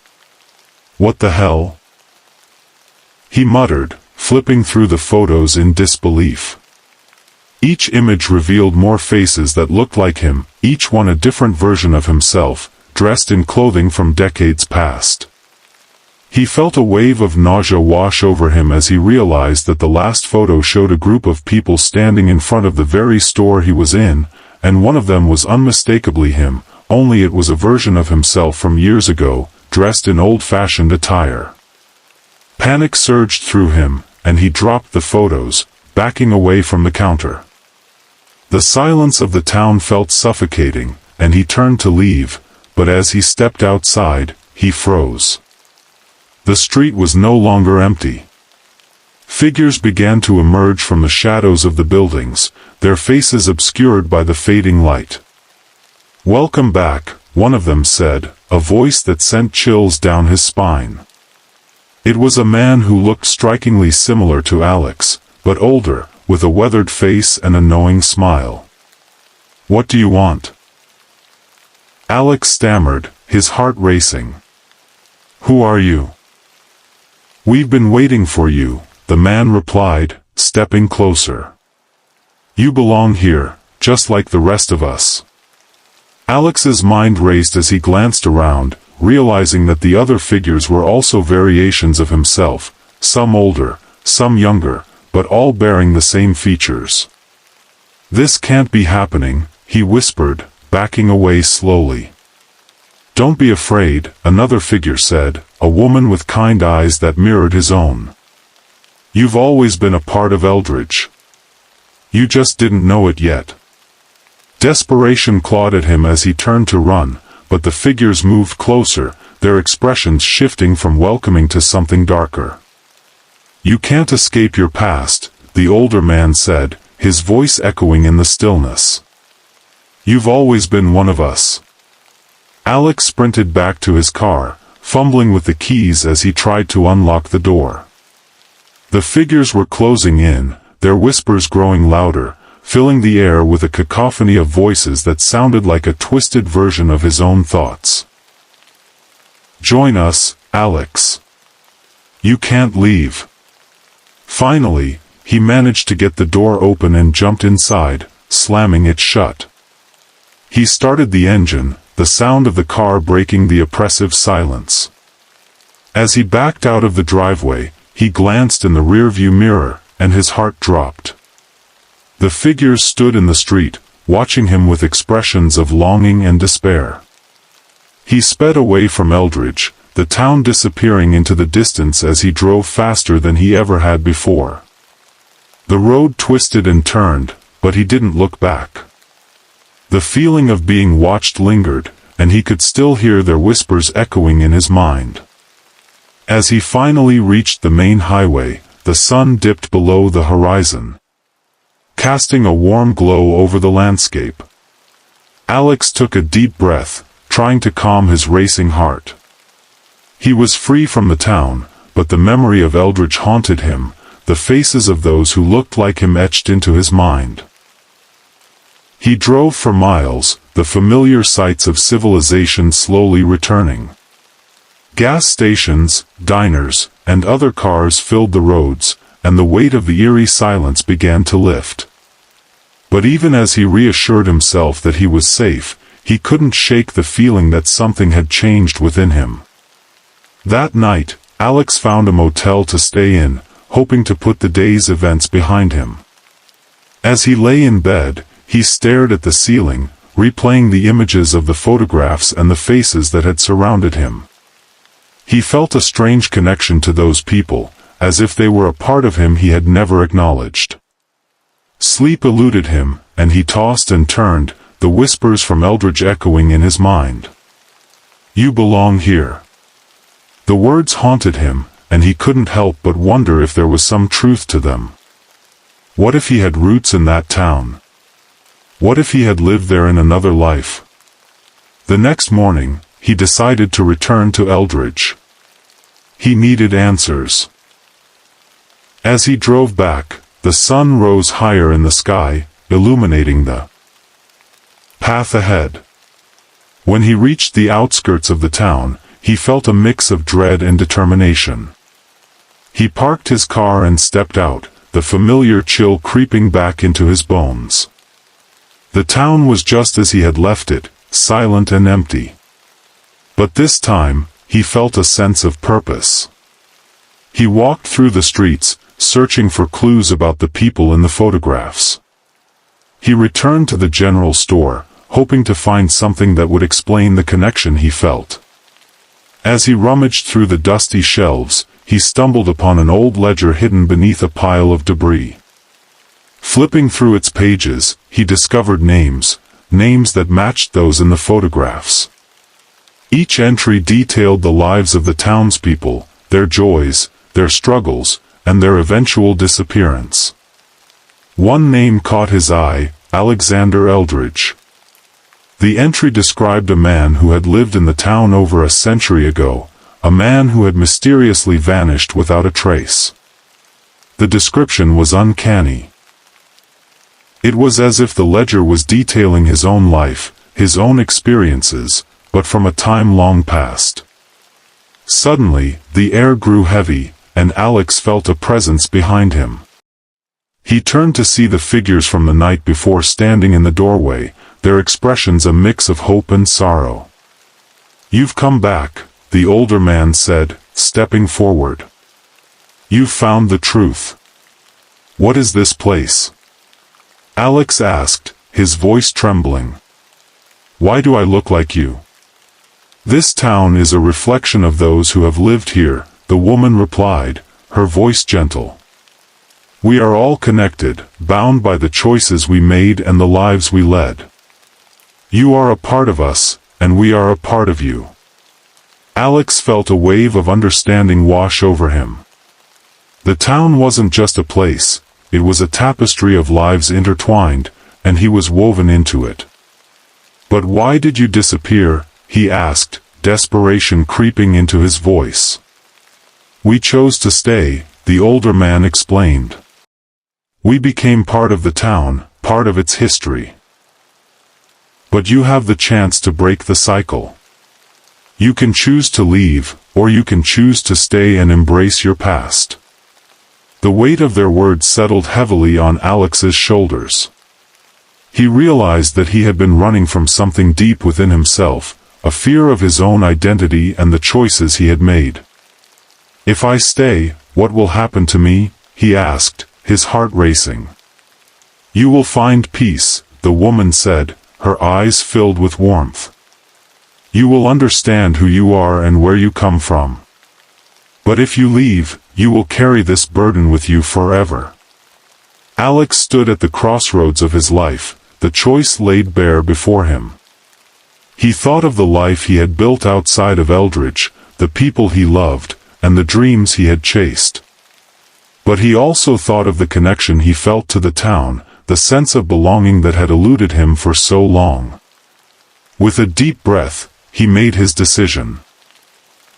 "What the hell?" he muttered, flipping through the photos in disbelief. Each image revealed more faces that looked like him, each one a different version of himself, dressed in clothing from decades past. He felt a wave of nausea wash over him as he realized that the last photo showed a group of people standing in front of the very store he was in, and one of them was unmistakably him, only it was a version of himself from years ago, dressed in old-fashioned attire. Panic surged through him, and he dropped the photos, backing away from the counter. The silence of the town felt suffocating, and he turned to leave, but as he stepped outside, he froze. The street was no longer empty. Figures began to emerge from the shadows of the buildings, their faces obscured by the fading light. "Welcome back," one of them said, a voice that sent chills down his spine. It was a man who looked strikingly similar to Alex, but older, with a weathered face and a knowing smile. "What do you want?" Alex stammered, his heart racing. "Who are you?" "We've been waiting for you," the man replied, stepping closer. "You belong here, just like the rest of us." Alex's mind raced as he glanced around, realizing that the other figures were also variations of himself, some older, some younger, but all bearing the same features. "This can't be happening," he whispered, backing away slowly. "Don't be afraid," another figure said, a woman with kind eyes that mirrored his own. "You've always been a part of Eldridge. You just didn't know it yet." Desperation clawed at him as he turned to run, but the figures moved closer, their expressions shifting from welcoming to something darker. "You can't escape your past," the older man said, his voice echoing in the stillness. "You've always been one of us." Alex sprinted back to his car, fumbling with the keys as he tried to unlock the door. The figures were closing in, their whispers growing louder, filling the air with a cacophony of voices that sounded like a twisted version of his own thoughts. "Join us, Alex. You can't leave." Finally, he managed to get the door open and jumped inside, slamming it shut. He started the engine, the sound of the car breaking the oppressive silence. As he backed out of the driveway, he glanced in the rearview mirror, and his heart dropped. The figures stood in the street, watching him with expressions of longing and despair. He sped away from Eldridge, the town disappearing into the distance as he drove faster than he ever had before. The road twisted and turned, but he didn't look back. The feeling of being watched lingered, and he could still hear their whispers echoing in his mind. As he finally reached the main highway, the sun dipped below the horizon, casting a warm glow over the landscape. Alex took a deep breath, trying to calm his racing heart. He was free from the town, but the memory of Eldridge haunted him, the faces of those who looked like him etched into his mind. He drove for miles, the familiar sights of civilization slowly returning. Gas stations, diners, and other cars filled the roads, and the weight of the eerie silence began to lift. But even as he reassured himself that he was safe, he couldn't shake the feeling that something had changed within him. That night, Alex found a motel to stay in, hoping to put the day's events behind him. As he lay in bed, he stared at the ceiling, replaying the images of the photographs and the faces that had surrounded him. He felt a strange connection to those people, as if they were a part of him he had never acknowledged. Sleep eluded him, and he tossed and turned, the whispers from Eldridge echoing in his mind. "You belong here." The words haunted him, and he couldn't help but wonder if there was some truth to them. What if he had roots in that town? What if he had lived there in another life? The next morning, he decided to return to Eldridge. He needed answers. As he drove back, the sun rose higher in the sky, illuminating the path ahead. When he reached the outskirts of the town, he felt a mix of dread and determination. He parked his car and stepped out, the familiar chill creeping back into his bones. The town was just as he had left it, silent and empty. But this time, he felt a sense of purpose. He walked through the streets, searching for clues about the people in the photographs. He returned to the general store, hoping to find something that would explain the connection he felt. As he rummaged through the dusty shelves, he stumbled upon an old ledger hidden beneath a pile of debris. Flipping through its pages, he discovered names that matched those in the photographs. Each entry detailed the lives of the townspeople, their joys, their struggles, and their eventual disappearance. One name caught his eye, Alexander Eldridge. The entry described a man who had lived in the town over a century ago, a man who had mysteriously vanished without a trace. The description was uncanny. It was as if the ledger was detailing his own life, his own experiences, but from a time long past. Suddenly, the air grew heavy, and Alex felt a presence behind him. He turned to see the figures from the night before standing in the doorway, their expressions a mix of hope and sorrow. "You've come back," the older man said, stepping forward. "You've found the truth. What is this place?" Alex asked, his voice trembling. "Why do I look like you?" "This town is a reflection of those who have lived here," the woman replied, her voice gentle. "We are all connected, bound by the choices we made and the lives we led. You are a part of us, and we are a part of you." Alex felt a wave of understanding wash over him. The town wasn't just a place, it was a tapestry of lives intertwined, and he was woven into it. "But why did you disappear?" he asked, desperation creeping into his voice. "We chose to stay," the older man explained. "We became part of the town, part of its history. But you have the chance to break the cycle. You can choose to leave, or you can choose to stay and embrace your past." The weight of their words settled heavily on Alex's shoulders. He realized that he had been running from something deep within himself, a fear of his own identity and the choices he had made. "If I stay, what will happen to me?" he asked, his heart racing. "You will find peace," the woman said, her eyes filled with warmth. "You will understand who you are and where you come from. But if you leave, you will carry this burden with you forever." Alex stood at the crossroads of his life, the choice laid bare before him. He thought of the life he had built outside of Eldridge, the people he loved, and the dreams he had chased. But he also thought of the connection he felt to the town, the sense of belonging that had eluded him for so long. With a deep breath, he made his decision.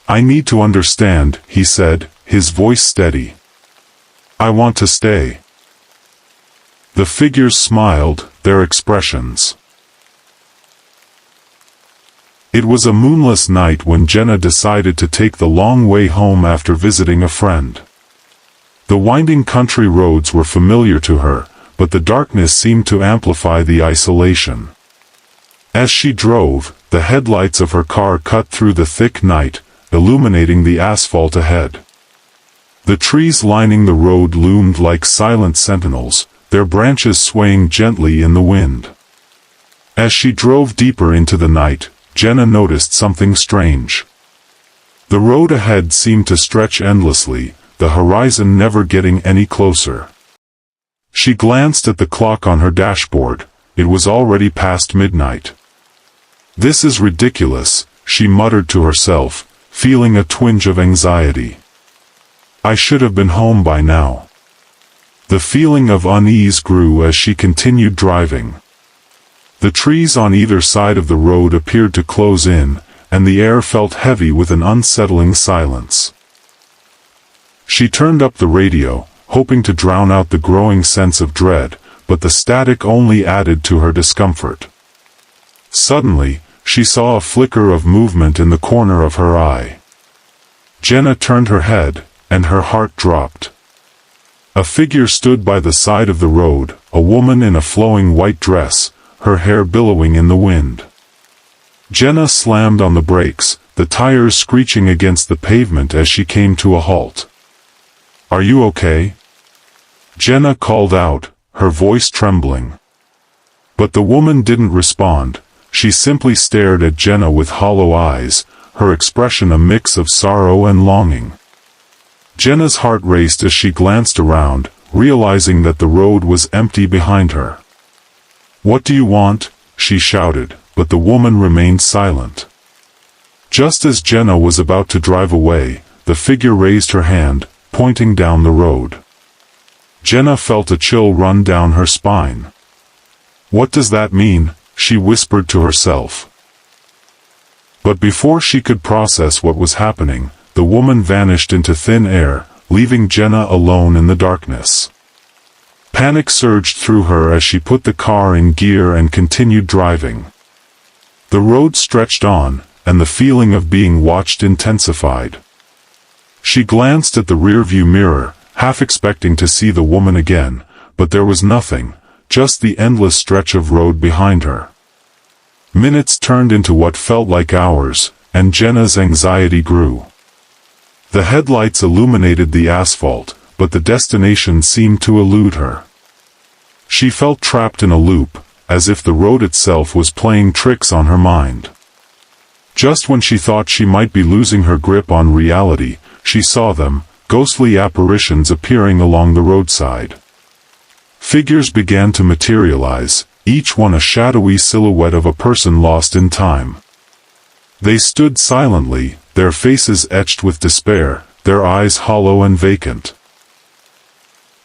"I need to understand," he said, his voice steady. "I want to stay." The figures smiled, their expressions. It was a moonless night when Jenna decided to take the long way home after visiting a friend. The winding country roads were familiar to her, but the darkness seemed to amplify the isolation. As she drove, the headlights of her car cut through the thick night, illuminating the asphalt ahead. The trees lining the road loomed like silent sentinels, their branches swaying gently in the wind. As she drove deeper into the night, Jenna noticed something strange. The road ahead seemed to stretch endlessly, the horizon never getting any closer. She glanced at the clock on her dashboard. It was already past midnight. "This is ridiculous," she muttered to herself, feeling a twinge of anxiety. "I should have been home by now." The feeling of unease grew as she continued driving. The trees on either side of the road appeared to close in, and the air felt heavy with an unsettling silence. She turned up the radio, hoping to drown out the growing sense of dread, but the static only added to her discomfort. Suddenly, she saw a flicker of movement in the corner of her eye. Jenna turned her head, and her heart dropped. A figure stood by the side of the road, a woman in a flowing white dress, her hair billowing in the wind. Jenna slammed on the brakes, the tires screeching against the pavement as she came to a halt. "Are you okay?" Jenna called out, her voice trembling. But the woman didn't respond. She simply stared at Jenna with hollow eyes, her expression a mix of sorrow and longing. Jenna's heart raced as she glanced around, realizing that the road was empty behind her. "What do you want?" she shouted, but the woman remained silent. Just as Jenna was about to drive away, the figure raised her hand, pointing down the road. Jenna felt a chill run down her spine. "What does that mean?" she whispered to herself. But before she could process what was happening, the woman vanished into thin air, leaving Jenna alone in the darkness. Panic surged through her as she put the car in gear and continued driving. The road stretched on, and the feeling of being watched intensified. She glanced at the rearview mirror, half expecting to see the woman again, but there was nothing, just the endless stretch of road behind her. Minutes turned into what felt like hours, and Jenna's anxiety grew. The headlights illuminated the asphalt, but the destination seemed to elude her. She felt trapped in a loop, as if the road itself was playing tricks on her mind. Just when she thought she might be losing her grip on reality, she saw them, ghostly apparitions appearing along the roadside. Figures began to materialize, each one a shadowy silhouette of a person lost in time. They stood silently, their faces etched with despair, their eyes hollow and vacant.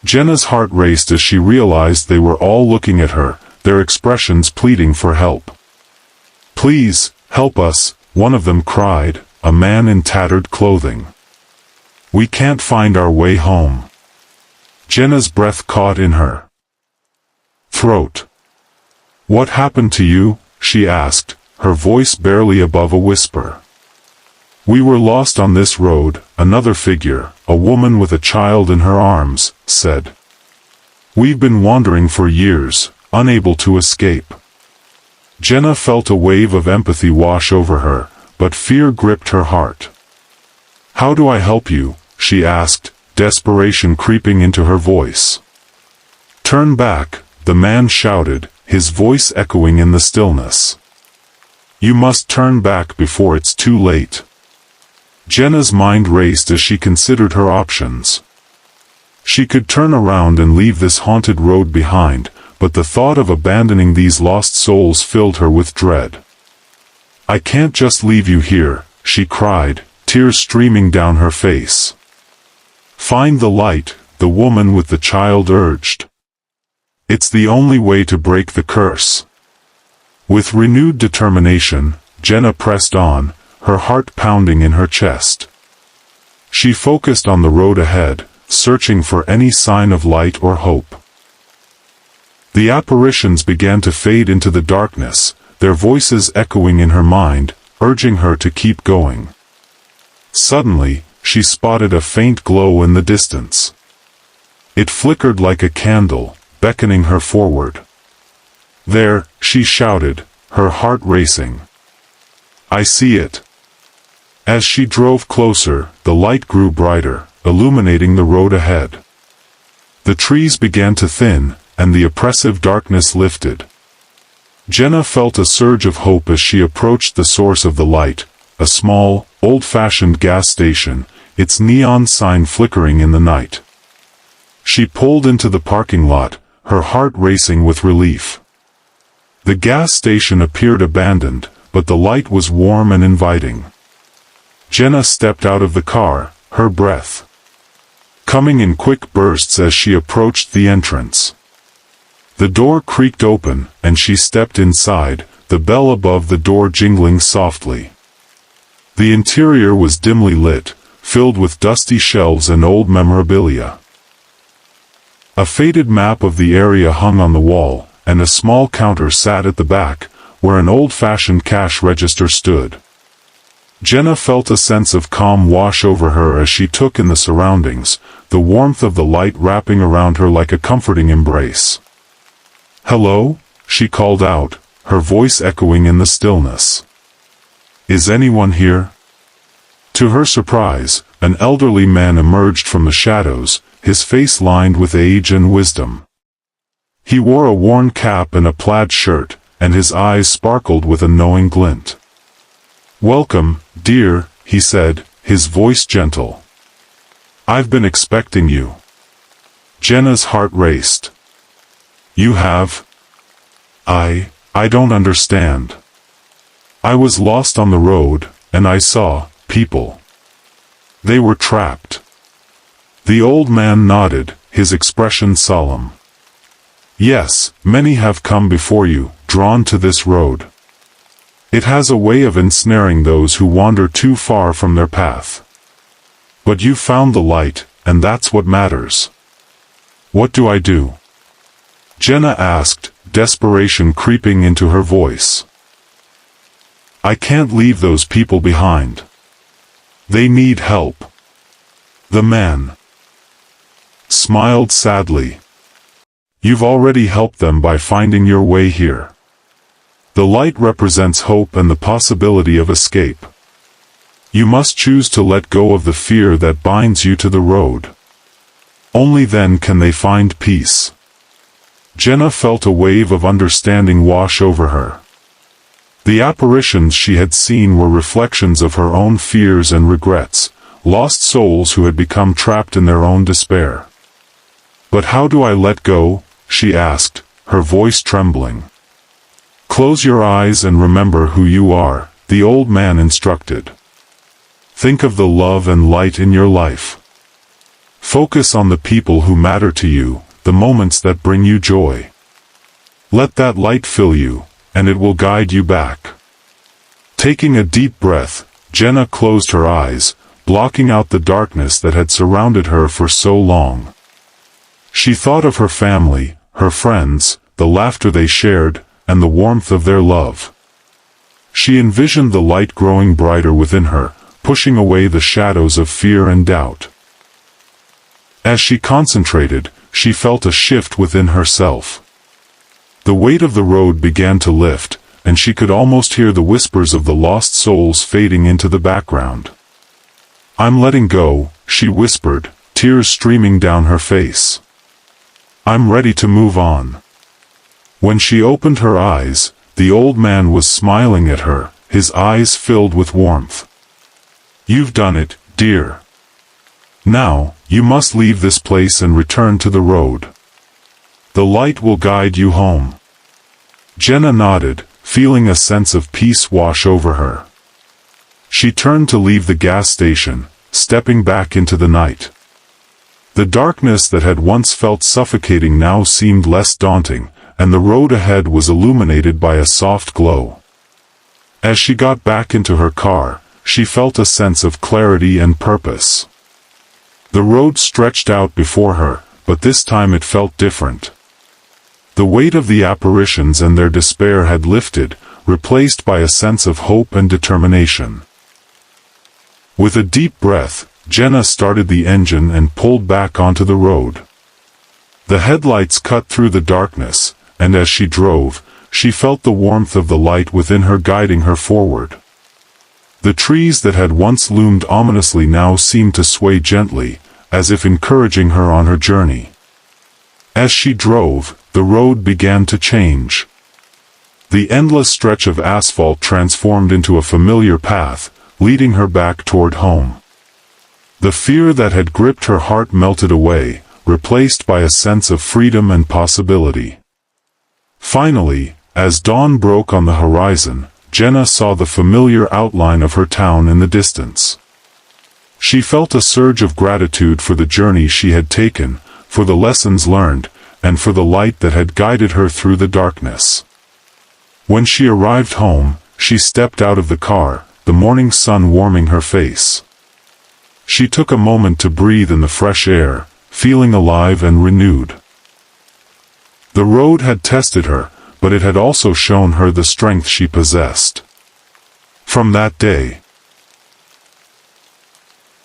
Jenna's heart raced as she realized they were all looking at her, their expressions pleading for help. "Please, help us," one of them cried, a man in tattered clothing. "We can't find our way home." Jenna's breath caught in her throat. "What happened to you?" she asked, her voice barely above a whisper. "We were lost on this road," another figure, a woman with a child in her arms, said. "We've been wandering for years, unable to escape." Jenna felt a wave of empathy wash over her, but fear gripped her heart. "How do I help you?" she asked, desperation creeping into her voice. "Turn back," the man shouted, his voice echoing in the stillness. "You must turn back before it's too late." Jenna's mind raced as she considered her options. She could turn around and leave this haunted road behind, but the thought of abandoning these lost souls filled her with dread. "I can't just leave you here," she cried, tears streaming down her face. "Find the light," the woman with the child urged. "It's the only way to break the curse." With renewed determination, Jenna pressed on, her heart pounding in her chest. She focused on the road ahead, searching for any sign of light or hope. The apparitions began to fade into the darkness, their voices echoing in her mind, urging her to keep going. Suddenly, she spotted a faint glow in the distance. It flickered like a candle, beckoning her forward. "There," she shouted, her heart racing. "I see it." As she drove closer, the light grew brighter, illuminating the road ahead. The trees began to thin, and the oppressive darkness lifted. Jenna felt a surge of hope as she approached the source of the light, a small, old-fashioned gas station, its neon sign flickering in the night. She pulled into the parking lot, her heart racing with relief. The gas station appeared abandoned, but the light was warm and inviting. Jenna stepped out of the car, her breath coming in quick bursts as she approached the entrance. The door creaked open, and she stepped inside, the bell above the door jingling softly. The interior was dimly lit, filled with dusty shelves and old memorabilia. A faded map of the area hung on the wall, and a small counter sat at the back, where an old-fashioned cash register stood. Jenna felt a sense of calm wash over her as she took in the surroundings, the warmth of the light wrapping around her like a comforting embrace. "Hello?" she called out, her voice echoing in the stillness. "Is anyone here?" To her surprise, an elderly man emerged from the shadows, his face lined with age and wisdom. He wore a worn cap and a plaid shirt, and his eyes sparkled with a knowing glint. "Welcome, dear," he said, his voice gentle. "I've been expecting you." Jenna's heart raced. "You have?" I don't understand." "I was lost on the road, and I saw people. They were trapped." The old man nodded, his expression solemn. "Yes, many have come before you, drawn to this road. It has a way of ensnaring those who wander too far from their path. But you found the light, and that's what matters." "What do I do?" Jenna asked, desperation creeping into her voice. I can't leave those people behind. They need help. The man smiled sadly. You've already helped them by finding your way here. The light represents hope and the possibility of escape. You must choose to let go of the fear that binds you to the road. Only then can they find peace. Jenna felt a wave of understanding wash over her. The apparitions she had seen were reflections of her own fears and regrets, lost souls who had become trapped in their own despair. But how do I let go? She asked, her voice trembling. Close your eyes and remember who you are, the old man instructed. Think of the love and light in your life. Focus on the people who matter to you, the moments that bring you joy. Let that light fill you, and it will guide you back. Taking a deep breath, Jenna closed her eyes, blocking out the darkness that had surrounded her for so long. She thought of her family, her friends, the laughter they shared, and the warmth of their love. She envisioned the light growing brighter within her, pushing away the shadows of fear and doubt. As she concentrated, she felt a shift within herself. The weight of the road began to lift, and she could almost hear the whispers of the lost souls fading into the background. I'm letting go, she whispered, tears streaming down her face. I'm ready to move on. When she opened her eyes, the old man was smiling at her, his eyes filled with warmth. You've done it, dear. Now, you must leave this place and return to the road. The light will guide you home. Jenna nodded, feeling a sense of peace wash over her. She turned to leave the gas station, stepping back into the night. The darkness that had once felt suffocating now seemed less daunting, and the road ahead was illuminated by a soft glow. As she got back into her car, she felt a sense of clarity and purpose. The road stretched out before her, but this time it felt different. The weight of the apparitions and their despair had lifted, replaced by a sense of hope and determination. With a deep breath, Jenna started the engine and pulled back onto the road. The headlights cut through the darkness, and as she drove, she felt the warmth of the light within her guiding her forward. The trees that had once loomed ominously now seemed to sway gently, as if encouraging her on her journey. As she drove, the road began to change. The endless stretch of asphalt transformed into a familiar path, leading her back toward home. The fear that had gripped her heart melted away, replaced by a sense of freedom and possibility. Finally, as dawn broke on the horizon, Jenna saw the familiar outline of her town in the distance. She felt a surge of gratitude for the journey she had taken, for the lessons learned, and for the light that had guided her through the darkness. When she arrived home, she stepped out of the car, the morning sun warming her face. She took a moment to breathe in the fresh air, feeling alive and renewed. The road had tested her, but it had also shown her the strength she possessed. From that day,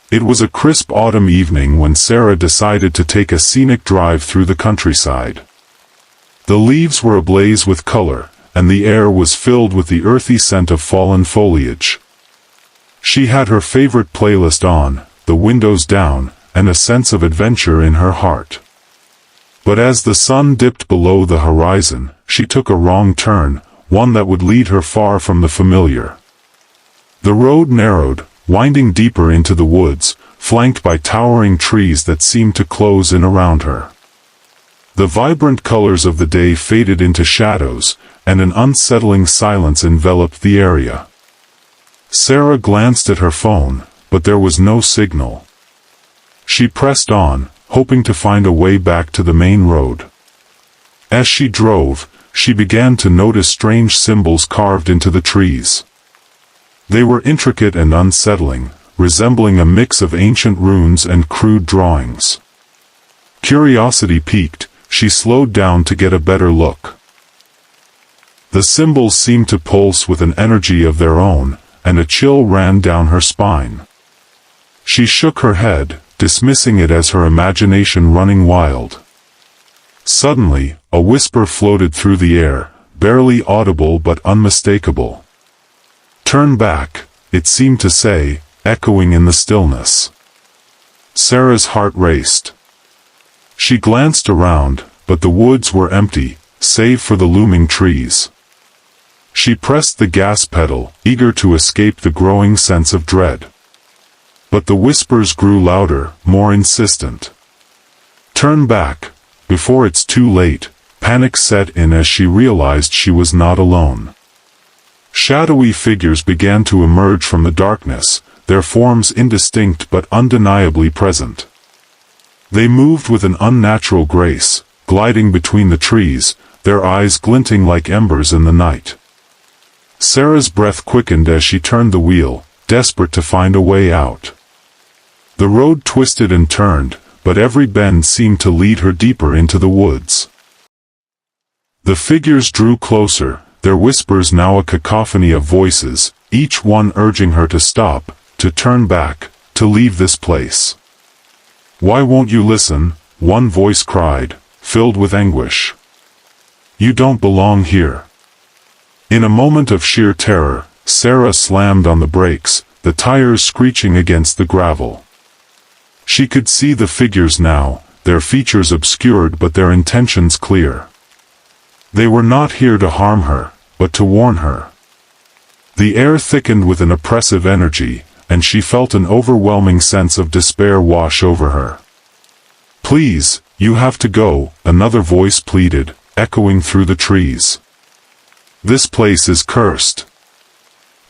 it was a crisp autumn evening when Sarah decided to take a scenic drive through the countryside. The leaves were ablaze with color, and the air was filled with the earthy scent of fallen foliage. She had her favorite playlist on, the windows down, and a sense of adventure in her heart. But as the sun dipped below the horizon, she took a wrong turn, one that would lead her far from the familiar. The road narrowed, winding deeper into the woods, flanked by towering trees that seemed to close in around her. The vibrant colors of the day faded into shadows, and an unsettling silence enveloped the area. Sarah glanced at her phone, but there was no signal. She pressed on, hoping to find a way back to the main road. As she drove, she began to notice strange symbols carved into the trees. They were intricate and unsettling, resembling a mix of ancient runes and crude drawings. Curiosity piqued, she slowed down to get a better look. The symbols seemed to pulse with an energy of their own, and a chill ran down her spine. She shook her head, dismissing it as her imagination running wild. Suddenly, a whisper floated through the air, barely audible but unmistakable. "Turn back," it seemed to say, echoing in the stillness. Sarah's heart raced. She glanced around, but the woods were empty, save for the looming trees. She pressed the gas pedal, eager to escape the growing sense of dread. But the whispers grew louder, more insistent. "Turn back, before it's too late." Panic set in as she realized she was not alone. Shadowy figures began to emerge from the darkness, their forms indistinct but undeniably present. They moved with an unnatural grace, gliding between the trees, their eyes glinting like embers in the night. Sarah's breath quickened as she turned the wheel, desperate to find a way out. The road twisted and turned, but every bend seemed to lead her deeper into the woods. The figures drew closer, their whispers now a cacophony of voices, each one urging her to stop, to turn back, to leave this place. "Why won't you listen?" one voice cried, filled with anguish. "You don't belong here." In a moment of sheer terror, Sarah slammed on the brakes, the tires screeching against the gravel. She could see the figures now, their features obscured but their intentions clear. They were not here to harm her, but to warn her. The air thickened with an oppressive energy, and she felt an overwhelming sense of despair wash over her. "Please, you have to go," another voice pleaded, echoing through the trees. "This place is cursed."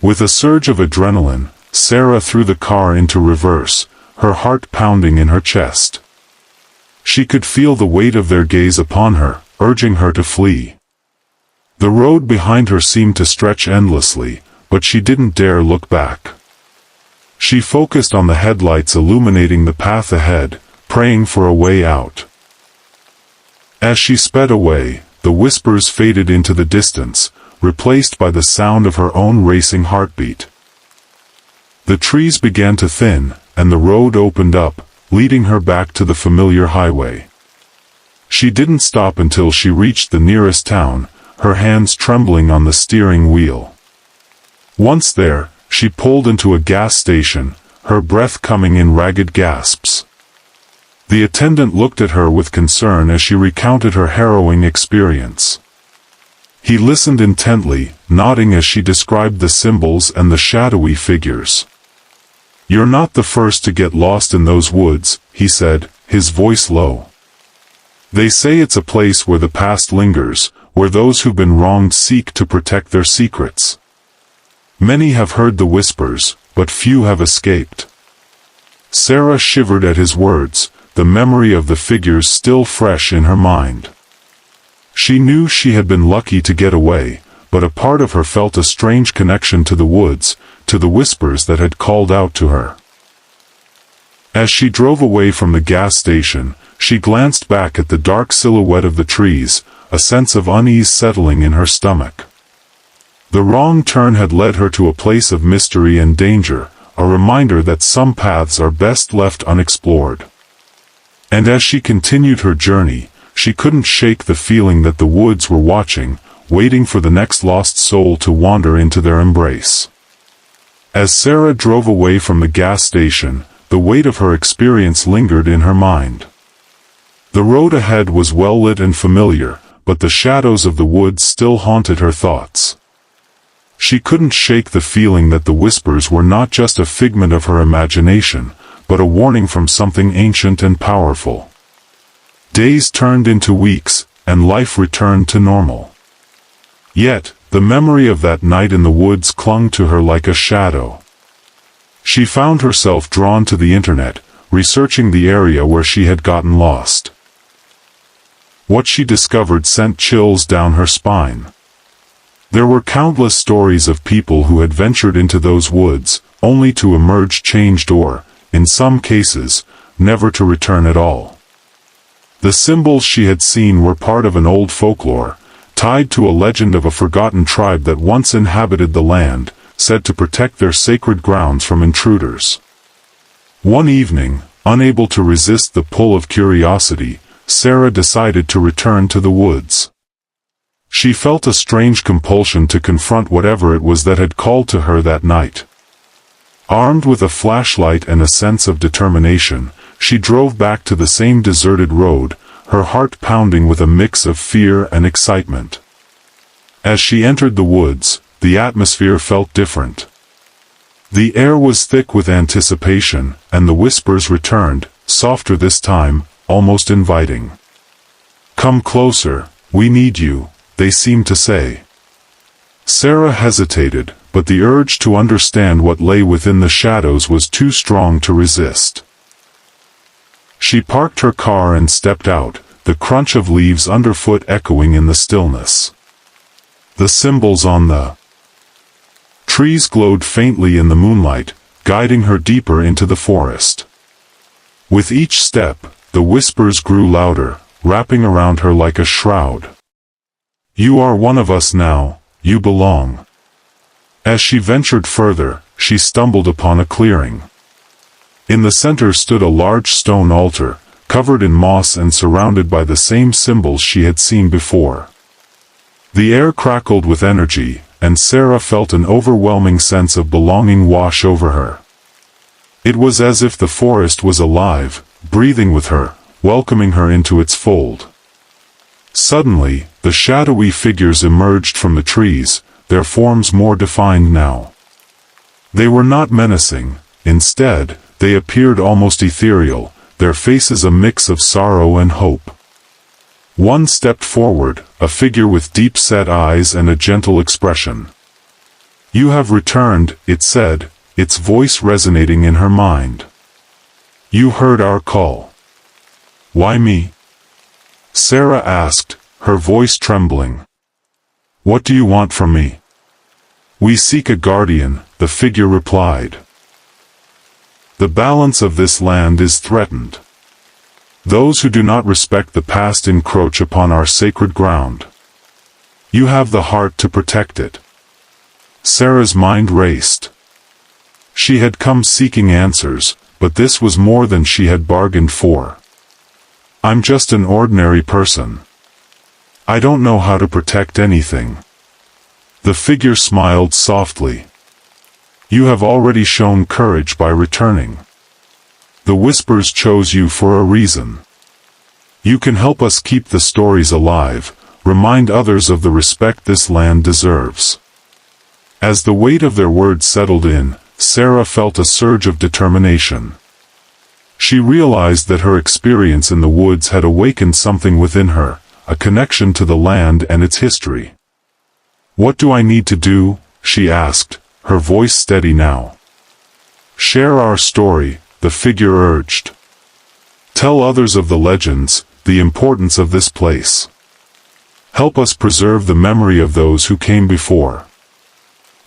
With a surge of adrenaline, Sarah threw the car into reverse, her heart pounding in her chest. She could feel the weight of their gaze upon her, urging her to flee. The road behind her seemed to stretch endlessly, but she didn't dare look back. She focused on the headlights illuminating the path ahead, praying for a way out. As she sped away, the whispers faded into the distance, replaced by the sound of her own racing heartbeat. The trees began to thin, and the road opened up, leading her back to the familiar highway. She didn't stop until she reached the nearest town, her hands trembling on the steering wheel. Once there, she pulled into a gas station, her breath coming in ragged gasps. The attendant looked at her with concern as she recounted her harrowing experience. He listened intently, nodding as she described the symbols and the shadowy figures. "You're not the first to get lost in those woods," he said, his voice low. "They say it's a place where the past lingers, where those who've been wronged seek to protect their secrets. Many have heard the whispers, but few have escaped." Sarah shivered at his words, the memory of the figures still fresh in her mind. She knew she had been lucky to get away, but a part of her felt a strange connection to the woods, to the whispers that had called out to her. As she drove away from the gas station, she glanced back at the dark silhouette of the trees, a sense of unease settling in her stomach. The wrong turn had led her to a place of mystery and danger, a reminder that some paths are best left unexplored. And as she continued her journey, she couldn't shake the feeling that the woods were watching, waiting for the next lost soul to wander into their embrace. As Sarah drove away from the gas station, the weight of her experience lingered in her mind. The road ahead was well lit and familiar, but the shadows of the woods still haunted her thoughts. She couldn't shake the feeling that the whispers were not just a figment of her imagination, but a warning from something ancient and powerful. Days turned into weeks, and life returned to normal. Yet, the memory of that night in the woods clung to her like a shadow. She found herself drawn to the internet, researching the area where she had gotten lost. What she discovered sent chills down her spine. There were countless stories of people who had ventured into those woods, only to emerge changed or, in some cases, never to return at all. The symbols she had seen were part of an old folklore, tied to a legend of a forgotten tribe that once inhabited the land, said to protect their sacred grounds from intruders. One evening, unable to resist the pull of curiosity, Sarah decided to return to the woods. She felt a strange compulsion to confront whatever it was that had called to her that night. Armed with a flashlight and a sense of determination, she drove back to the same deserted road, her heart pounding with a mix of fear and excitement. As she entered the woods, the atmosphere felt different. The air was thick with anticipation, and the whispers returned, softer this time, almost inviting. "Come closer, we need you," they seemed to say. Sarah hesitated, but the urge to understand what lay within the shadows was too strong to resist. She parked her car and stepped out, the crunch of leaves underfoot echoing in the stillness. The symbols on the trees glowed faintly in the moonlight, guiding her deeper into the forest. With each step, the whispers grew louder, wrapping around her like a shroud. "You are one of us now, you belong." As she ventured further, she stumbled upon a clearing. In the center stood a large stone altar, covered in moss and surrounded by the same symbols she had seen before. The air crackled with energy, and Sarah felt an overwhelming sense of belonging wash over her. It was as if the forest was alive, breathing with her, welcoming her into its fold. Suddenly, the shadowy figures emerged from the trees, their forms more defined now. They were not menacing, instead, they appeared almost ethereal, their faces a mix of sorrow and hope. One stepped forward, a figure with deep-set eyes and a gentle expression. "You have returned," it said, its voice resonating in her mind. "You heard our call." "Why me?" Sarah asked, her voice trembling. "What do you want from me?" "We seek a guardian," the figure replied. "The balance of this land is threatened. Those who do not respect the past encroach upon our sacred ground. You have the heart to protect it." Sarah's mind raced. She had come seeking answers, but this was more than she had bargained for. "I'm just an ordinary person. I don't know how to protect anything." The figure smiled softly. "You have already shown courage by returning. The whispers chose you for a reason. You can help us keep the stories alive, remind others of the respect this land deserves." As the weight of their words settled in, Sarah felt a surge of determination. She realized that her experience in the woods had awakened something within her, a connection to the land and its history. "What do I need to do?" she asked, her voice steady now. "Share our story," the figure urged. "Tell others of the legends, the importance of this place. Help us preserve the memory of those who came before."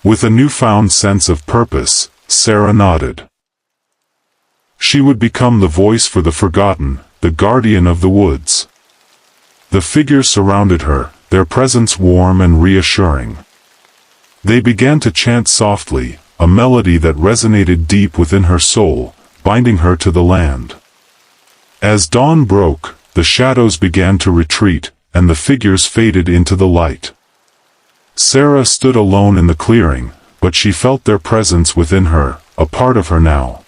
With a newfound sense of purpose, Sarah nodded. She would become the voice for the forgotten, the guardian of the woods. The figures surrounded her, their presence warm and reassuring. They began to chant softly, a melody that resonated deep within her soul, binding her to the land. As dawn broke, the shadows began to retreat, and the figures faded into the light. Sarah stood alone in the clearing, but she felt their presence within her, a part of her now.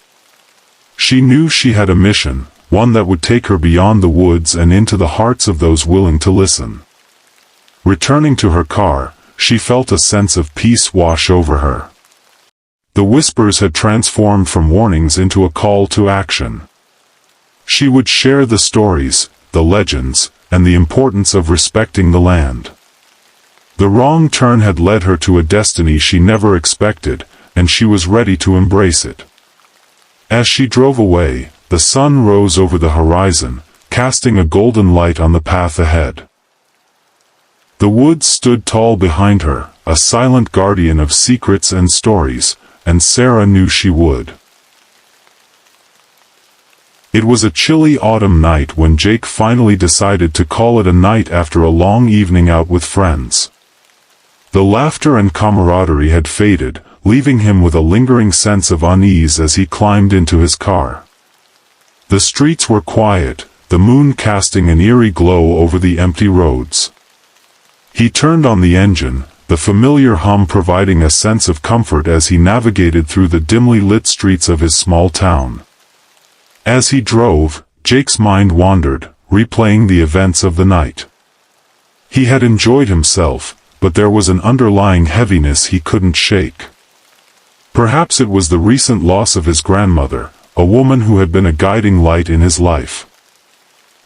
She knew she had a mission, one that would take her beyond the woods and into the hearts of those willing to listen. Returning to her car, she felt a sense of peace wash over her. The whispers had transformed from warnings into a call to action. She would share the stories, the legends, and the importance of respecting the land. The wrong turn had led her to a destiny she never expected, and she was ready to embrace it. As she drove away, the sun rose over the horizon, casting a golden light on the path ahead. The woods stood tall behind her, a silent guardian of secrets and stories, and Sarah knew she would. It was a chilly autumn night when Jake finally decided to call it a night after a long evening out with friends. The laughter and camaraderie had faded, leaving him with a lingering sense of unease as he climbed into his car. The streets were quiet, the moon casting an eerie glow over the empty roads. He turned on the engine, the familiar hum providing a sense of comfort as he navigated through the dimly lit streets of his small town. As he drove, Jake's mind wandered, replaying the events of the night. He had enjoyed himself, but there was an underlying heaviness he couldn't shake. Perhaps it was the recent loss of his grandmother, a woman who had been a guiding light in his life.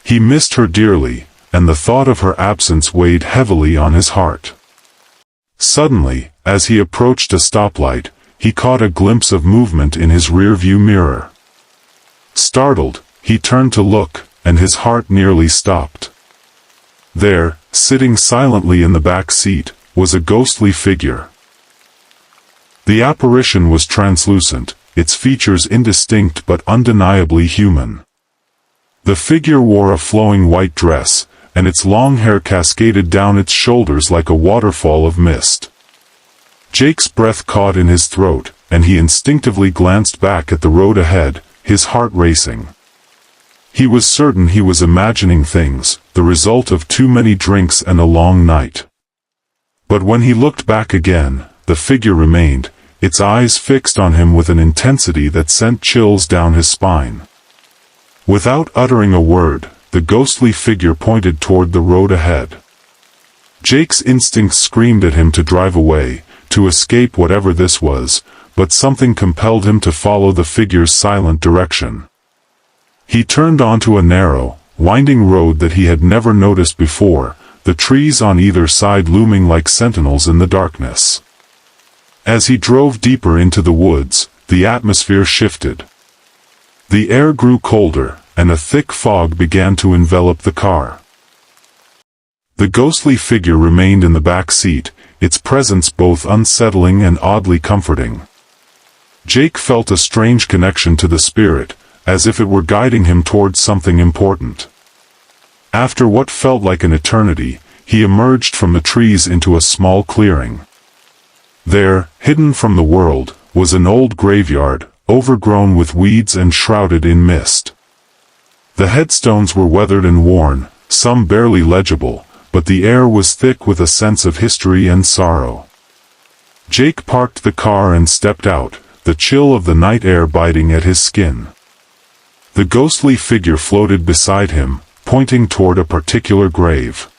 He missed her dearly, and the thought of her absence weighed heavily on his heart. Suddenly, as he approached a stoplight, he caught a glimpse of movement in his rearview mirror. Startled, he turned to look, and his heart nearly stopped. There, sitting silently in the back seat, was a ghostly figure. The apparition was translucent, its features indistinct but undeniably human. The figure wore a flowing white dress, and its long hair cascaded down its shoulders like a waterfall of mist. Jake's breath caught in his throat, and he instinctively glanced back at the road ahead, his heart racing. He was certain he was imagining things, the result of too many drinks and a long night. But when he looked back again, the figure remained, its eyes fixed on him with an intensity that sent chills down his spine. Without uttering a word, the ghostly figure pointed toward the road ahead. Jake's instincts screamed at him to drive away, to escape whatever this was, but something compelled him to follow the figure's silent direction. He turned onto a narrow, winding road that he had never noticed before, the trees on either side looming like sentinels in the darkness. As he drove deeper into the woods, the atmosphere shifted. The air grew colder, and a thick fog began to envelop the car. The ghostly figure remained in the back seat, its presence both unsettling and oddly comforting. Jake felt a strange connection to the spirit, as if it were guiding him towards something important. After what felt like an eternity, he emerged from the trees into a small clearing. There, hidden from the world, was an old graveyard, overgrown with weeds and shrouded in mist. The headstones were weathered and worn, some barely legible, but the air was thick with a sense of history and sorrow. Jake parked the car and stepped out, the chill of the night air biting at his skin. The ghostly figure floated beside him, pointing toward a particular grave.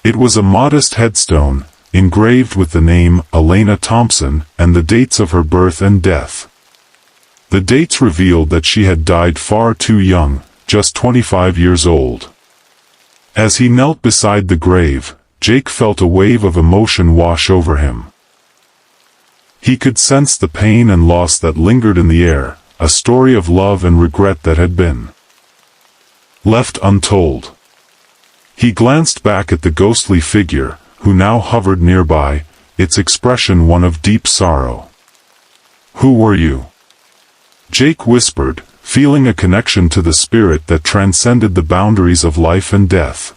It was a modest headstone, engraved with the name Elena Thompson and the dates of her birth and death. The dates revealed that she had died far too young, just 25 years old. As he knelt beside the grave, Jake felt a wave of emotion wash over him. He could sense the pain and loss that lingered in the air, a story of love and regret that had been left untold. He glanced back at the ghostly figure, who now hovered nearby, its expression one of deep sorrow. "Who were you?" Jake whispered, feeling a connection to the spirit that transcended the boundaries of life and death.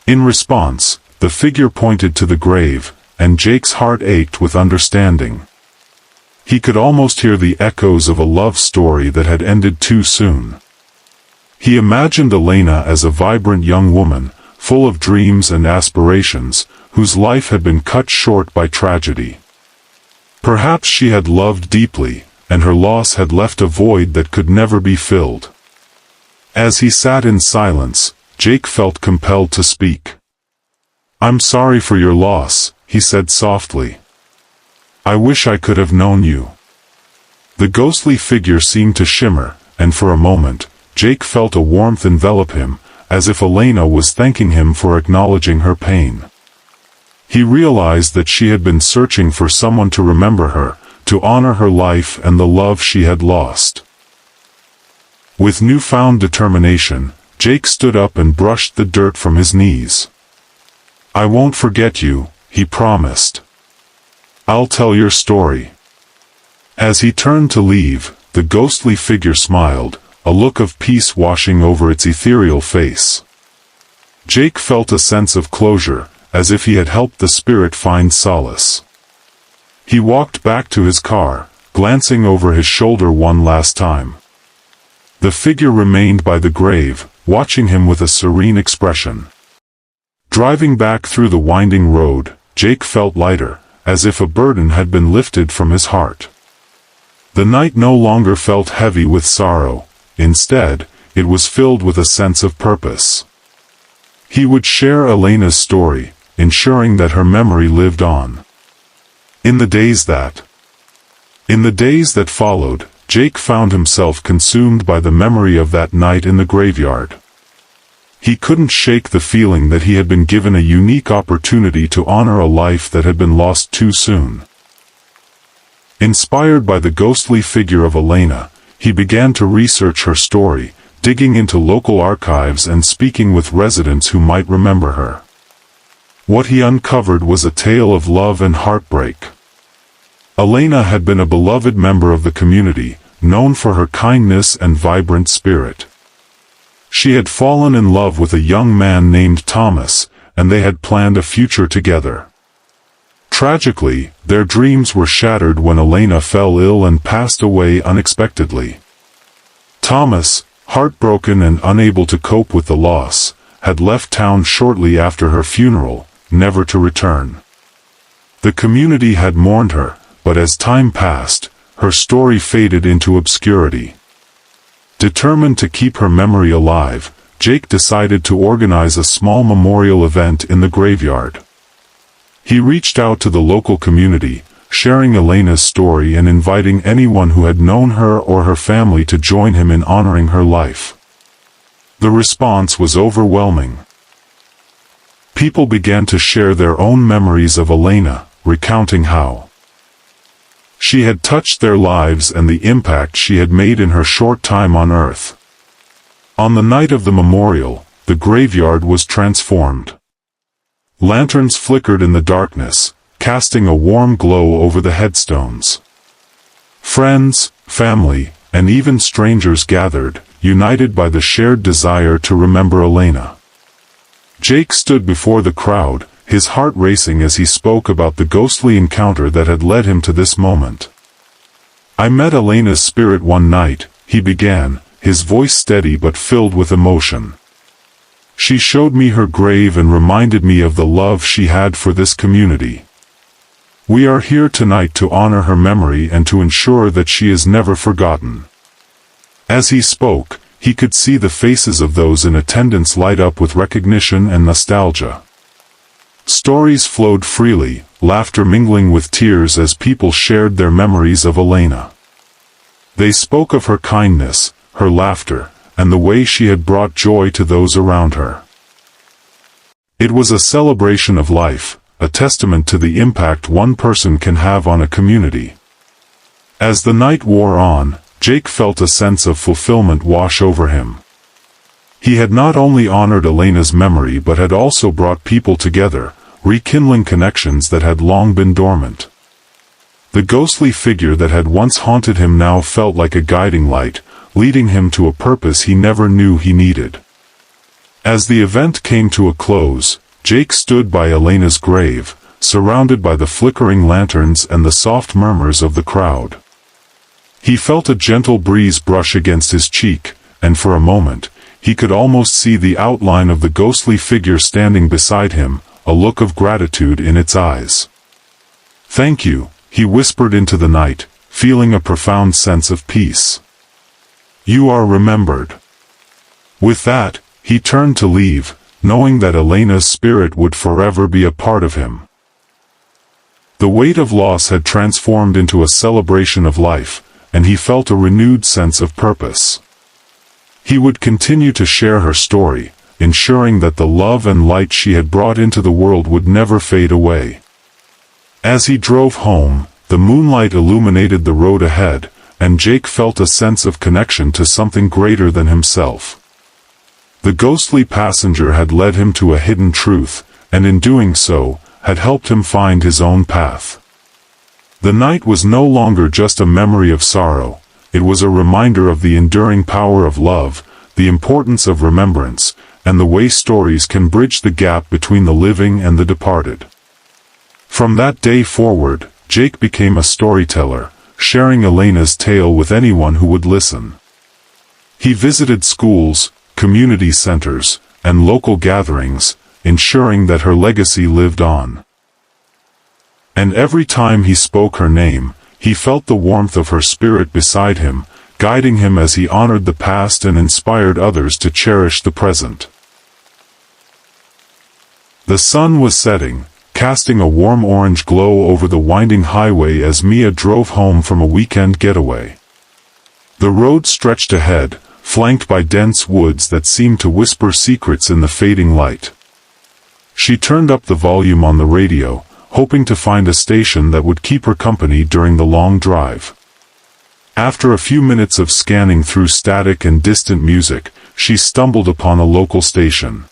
In response, the figure pointed to the grave, and Jake's heart ached with understanding. He could almost hear the echoes of a love story that had ended too soon. He imagined Elena as a vibrant young woman, full of dreams and aspirations, whose life had been cut short by tragedy. Perhaps she had loved deeply, and her loss had left a void that could never be filled. As he sat in silence, Jake felt compelled to speak. "I'm sorry for your loss," he said softly. "I wish I could have known you." The ghostly figure seemed to shimmer, and for a moment, Jake felt a warmth envelop him, as if Elena was thanking him for acknowledging her pain. He realized that she had been searching for someone to remember her, to honor her life and the love she had lost. With newfound determination, Jake stood up and brushed the dirt from his knees. "I won't forget you," he promised. "I'll tell your story." As he turned to leave, the ghostly figure smiled, a look of peace washing over its ethereal face. Jake felt a sense of closure, as if he had helped the spirit find solace. He walked back to his car, glancing over his shoulder one last time. The figure remained by the grave, watching him with a serene expression. Driving back through the winding road, Jake felt lighter, as if a burden had been lifted from his heart. The night no longer felt heavy with sorrow. Instead, it was filled with a sense of purpose. He would share Elena's story, ensuring that her memory lived on. In the days that followed, Jake found himself consumed by the memory of that night in the graveyard. He couldn't shake the feeling that he had been given a unique opportunity to honor a life that had been lost too soon. Inspired by the ghostly figure of Elena, he began to research her story, digging into local archives and speaking with residents who might remember her. What he uncovered was a tale of love and heartbreak. Elena had been a beloved member of the community, known for her kindness and vibrant spirit. She had fallen in love with a young man named Thomas, and they had planned a future together. Tragically, their dreams were shattered when Elena fell ill and passed away unexpectedly. Thomas, heartbroken and unable to cope with the loss, had left town shortly after her funeral, never to return. The community had mourned her, but as time passed, her story faded into obscurity. Determined to keep her memory alive, Jake decided to organize a small memorial event in the graveyard. He reached out to the local community, sharing Elena's story and inviting anyone who had known her or her family to join him in honoring her life. The response was overwhelming. People began to share their own memories of Elena, recounting how she had touched their lives and the impact she had made in her short time on Earth. On the night of the memorial, the graveyard was transformed. Lanterns flickered in the darkness, casting a warm glow over the headstones. Friends, family, and even strangers gathered, united by the shared desire to remember Elena. Jake stood before the crowd, his heart racing as he spoke about the ghostly encounter that had led him to this moment. "I met Elena's spirit one night," he began, his voice steady but filled with emotion. "She showed me her grave and reminded me of the love she had for this community. We are here tonight to honor her memory and to ensure that she is never forgotten." As he spoke, he could see the faces of those in attendance light up with recognition and nostalgia. Stories flowed freely, laughter mingling with tears as people shared their memories of Elena. They spoke of her kindness, her laughter, and the way she had brought joy to those around her. It was a celebration of life, a testament to the impact one person can have on a community. As the night wore on, Jake felt a sense of fulfillment wash over him. He had not only honored Elena's memory but had also brought people together, rekindling connections that had long been dormant. The ghostly figure that had once haunted him now felt like a guiding light, leading him to a purpose he never knew he needed. As the event came to a close, Jake stood by Elena's grave, surrounded by the flickering lanterns and the soft murmurs of the crowd. He felt a gentle breeze brush against his cheek, and for a moment, he could almost see the outline of the ghostly figure standing beside him, a look of gratitude in its eyes. "Thank you," he whispered into the night, feeling a profound sense of peace. "You are remembered." With that, he turned to leave, knowing that Elena's spirit would forever be a part of him. The weight of loss had transformed into a celebration of life, and he felt a renewed sense of purpose. He would continue to share her story, ensuring that the love and light she had brought into the world would never fade away. As he drove home, the moonlight illuminated the road ahead, and Jake felt a sense of connection to something greater than himself. The ghostly passenger had led him to a hidden truth, and in doing so, had helped him find his own path. The night was no longer just a memory of sorrow, it was a reminder of the enduring power of love, the importance of remembrance, and the way stories can bridge the gap between the living and the departed. From that day forward, Jake became a storyteller, sharing Elena's tale with anyone who would listen. He visited schools, community centers, and local gatherings, ensuring that her legacy lived on. And every time he spoke her name, he felt the warmth of her spirit beside him, guiding him as he honored the past and inspired others to cherish the present. The sun was setting, casting a warm orange glow over the winding highway as Mia drove home from a weekend getaway. The road stretched ahead, flanked by dense woods that seemed to whisper secrets in the fading light. She turned up the volume on the radio, hoping to find a station that would keep her company during the long drive. After a few minutes of scanning through static and distant music, she stumbled upon a local station.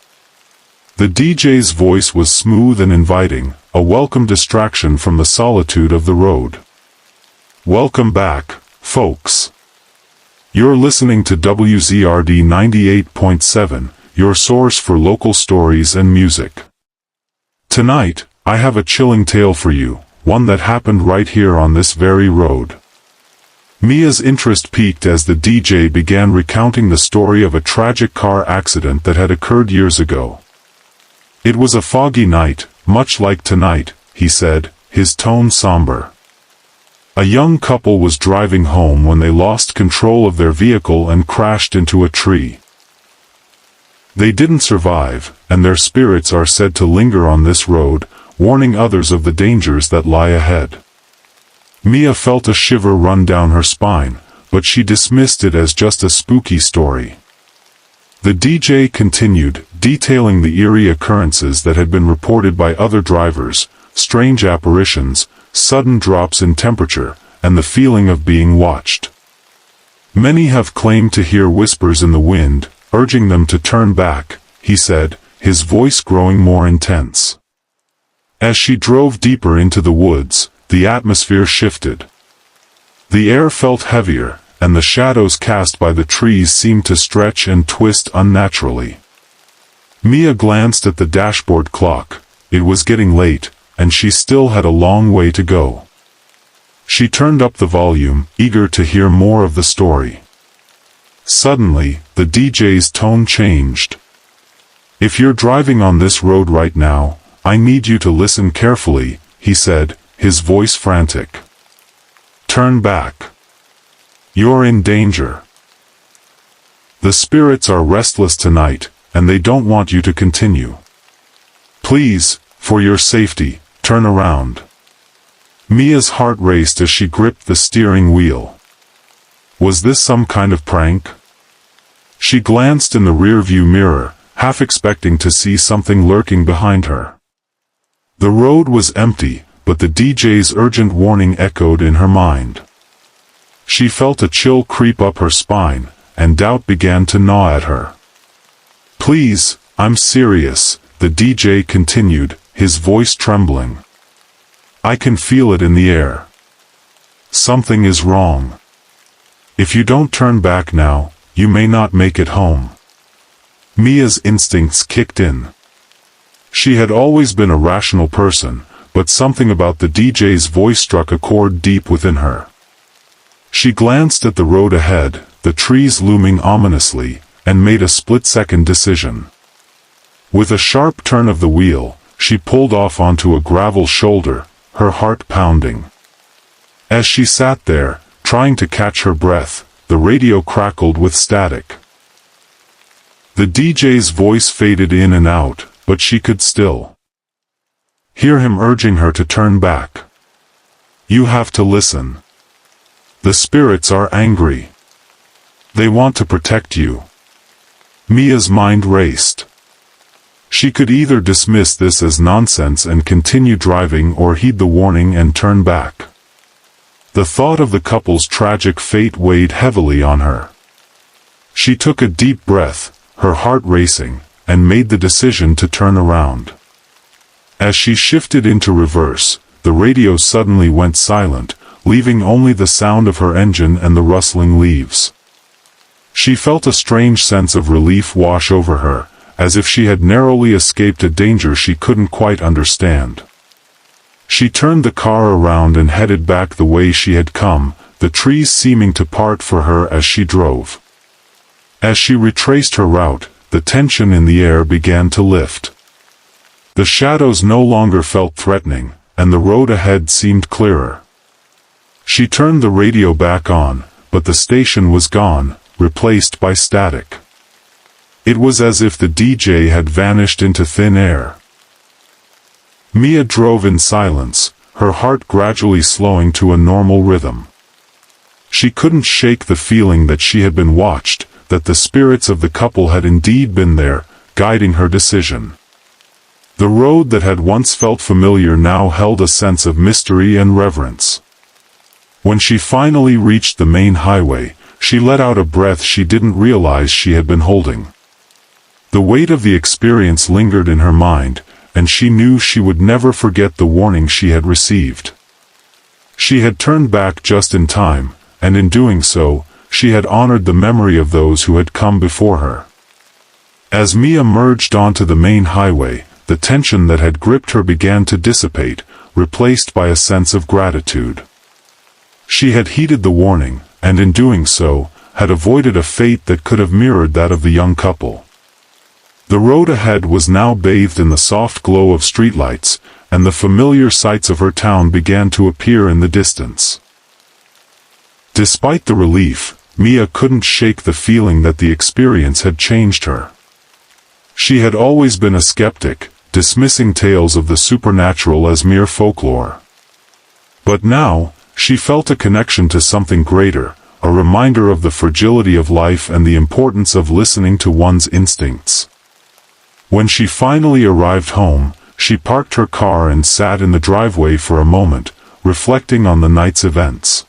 The DJ's voice was smooth and inviting, a welcome distraction from the solitude of the road. Welcome back, folks. You're listening to WZRD 98.7, your source for local stories and music. Tonight, I have a chilling tale for you, one that happened right here on this very road. Mia's interest peaked as the DJ began recounting the story of a tragic car accident that had occurred years ago. It was a foggy night, much like tonight, he said, his tone somber. A young couple was driving home when they lost control of their vehicle and crashed into a tree. They didn't survive, and their spirits are said to linger on this road, warning others of the dangers that lie ahead. Mia felt a shiver run down her spine, but she dismissed it as just a spooky story. The DJ continued, detailing the eerie occurrences that had been reported by other drivers, strange apparitions, sudden drops in temperature, and the feeling of being watched. Many have claimed to hear whispers in the wind, urging them to turn back, he said, his voice growing more intense. As she drove deeper into the woods, the atmosphere shifted. The air felt heavier, and the shadows cast by the trees seemed to stretch and twist unnaturally. Mia glanced at the dashboard clock. It was getting late, and she still had a long way to go. She turned up the volume, eager to hear more of the story. Suddenly, the DJ's tone changed. If you're driving on this road right now, I need you to listen carefully, he said, his voice frantic. Turn back. You're in danger. The spirits are restless tonight, and they don't want you to continue. Please, for your safety, turn around. Mia's heart raced as she gripped the steering wheel. Was this some kind of prank? She glanced in the rearview mirror, half expecting to see something lurking behind her. The road was empty, but the DJ's urgent warning echoed in her mind. She felt a chill creep up her spine, and doubt began to gnaw at her. Please, I'm serious, the DJ continued, his voice trembling. I can feel it in the air. Something is wrong. If you don't turn back now, you may not make it home. Mia's instincts kicked in. She had always been a rational person, but something about the DJ's voice struck a chord deep within her. She glanced at the road ahead, the trees looming ominously, and made a split-second decision. With a sharp turn of the wheel, she pulled off onto a gravel shoulder, her heart pounding. As she sat there, trying to catch her breath, the radio crackled with static. The DJ's voice faded in and out, but she could still hear him urging her to turn back. You have to listen. The spirits are angry. They want to protect you. Mia's mind raced. She could either dismiss this as nonsense and continue driving or heed the warning and turn back. The thought of the couple's tragic fate weighed heavily on her. She took a deep breath, her heart racing, and made the decision to turn around. As she shifted into reverse, the radio suddenly went silent, leaving only the sound of her engine and the rustling leaves. She felt a strange sense of relief wash over her, as if she had narrowly escaped a danger she couldn't quite understand. She turned the car around and headed back the way she had come, the trees seeming to part for her as she drove. As she retraced her route, the tension in the air began to lift. The shadows no longer felt threatening, and the road ahead seemed clearer. She turned the radio back on, but the station was gone, replaced by static. It was as if the DJ had vanished into thin air. Mia drove in silence, her heart gradually slowing to a normal rhythm. She couldn't shake the feeling that she had been watched, that the spirits of the couple had indeed been there, guiding her decision. The road that had once felt familiar now held a sense of mystery and reverence. When she finally reached the main highway, she let out a breath she didn't realize she had been holding. The weight of the experience lingered in her mind, and she knew she would never forget the warning she had received. She had turned back just in time, and in doing so, she had honored the memory of those who had come before her. As Mia merged onto the main highway, the tension that had gripped her began to dissipate, replaced by a sense of gratitude. She had heeded the warning, and in doing so, had avoided a fate that could have mirrored that of the young couple. The road ahead was now bathed in the soft glow of streetlights, and the familiar sights of her town began to appear in the distance. Despite the relief, Mia couldn't shake the feeling that the experience had changed her. She had always been a skeptic, dismissing tales of the supernatural as mere folklore. But now, she felt a connection to something greater, a reminder of the fragility of life and the importance of listening to one's instincts. When she finally arrived home, she parked her car and sat in the driveway for a moment, reflecting on the night's events.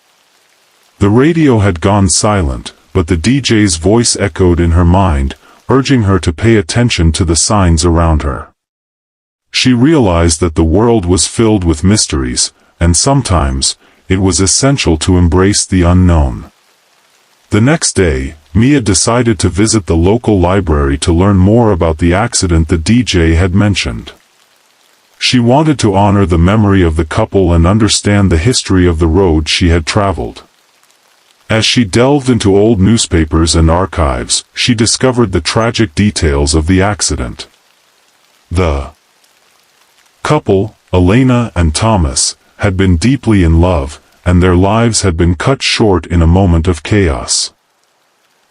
The radio had gone silent, but the DJ's voice echoed in her mind, urging her to pay attention to the signs around her. She realized that the world was filled with mysteries, and sometimes, it was essential to embrace the unknown. The next day, Mia decided to visit the local library to learn more about the accident the DJ had mentioned. She wanted to honor the memory of the couple and understand the history of the road she had traveled. As she delved into old newspapers and archives, she discovered the tragic details of the accident. The couple, Elena and Thomas, had been deeply in love, and their lives had been cut short in a moment of chaos.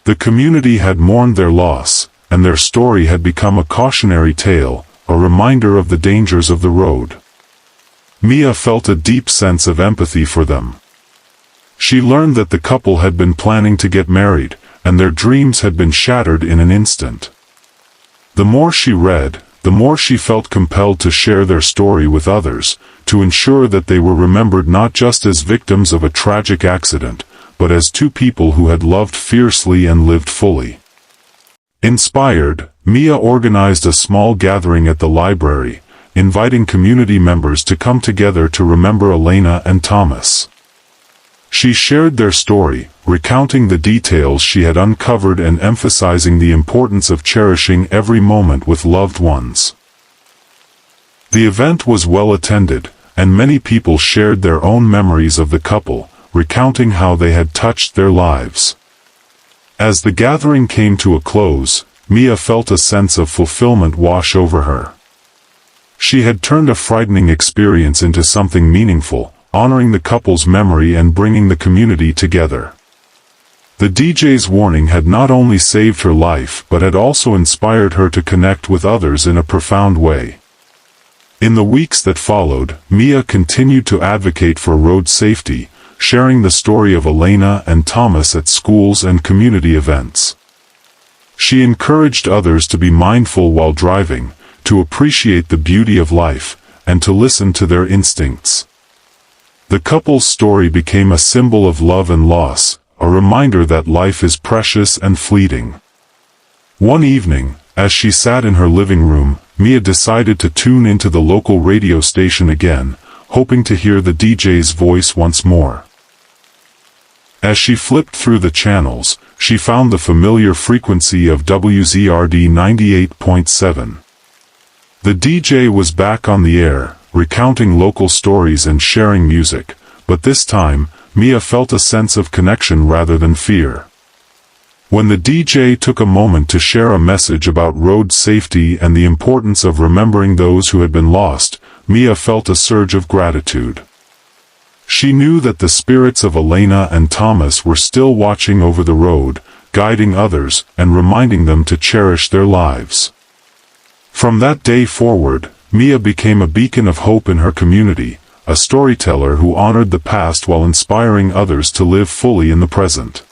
The community had mourned their loss, and their story had become a cautionary tale, a reminder of the dangers of the road. Mia felt a deep sense of empathy for them. She learned that the couple had been planning to get married, and their dreams had been shattered in an instant. The more she read, the more she felt compelled to share their story with others, to ensure that they were remembered not just as victims of a tragic accident, but as two people who had loved fiercely and lived fully. Inspired, Mia organized a small gathering at the library, inviting community members to come together to remember Elena and Thomas. She shared their story, recounting the details she had uncovered and emphasizing the importance of cherishing every moment with loved ones. The event was well attended, and many people shared their own memories of the couple, recounting how they had touched their lives. As the gathering came to a close, Mia felt a sense of fulfillment wash over her. She had turned a frightening experience into something meaningful, honoring the couple's memory and bringing the community together. The DJ's warning had not only saved her life but had also inspired her to connect with others in a profound way. In the weeks that followed, Mia continued to advocate for road safety, sharing the story of Elena and Thomas at schools and community events. She encouraged others to be mindful while driving, to appreciate the beauty of life, and to listen to their instincts. The couple's story became a symbol of love and loss, a reminder that life is precious and fleeting. One evening, as she sat in her living room, Mia decided to tune into the local radio station again, hoping to hear the DJ's voice once more. As she flipped through the channels, she found the familiar frequency of WZRD 98.7. The DJ was back on the air, recounting local stories and sharing music, but this time, Mia felt a sense of connection rather than fear. When the DJ took a moment to share a message about road safety and the importance of remembering those who had been lost, Mia felt a surge of gratitude. She knew that the spirits of Elena and Thomas were still watching over the road, guiding others and reminding them to cherish their lives. From that day forward, Mia became a beacon of hope in her community, a storyteller who honored the past while inspiring others to live fully in the present.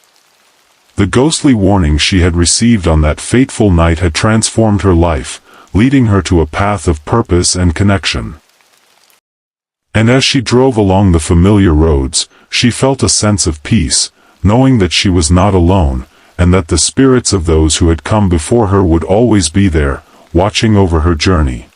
The ghostly warning she had received on that fateful night had transformed her life, leading her to a path of purpose and connection. And as she drove along the familiar roads, she felt a sense of peace, knowing that she was not alone, and that the spirits of those who had come before her would always be there, watching over her journey.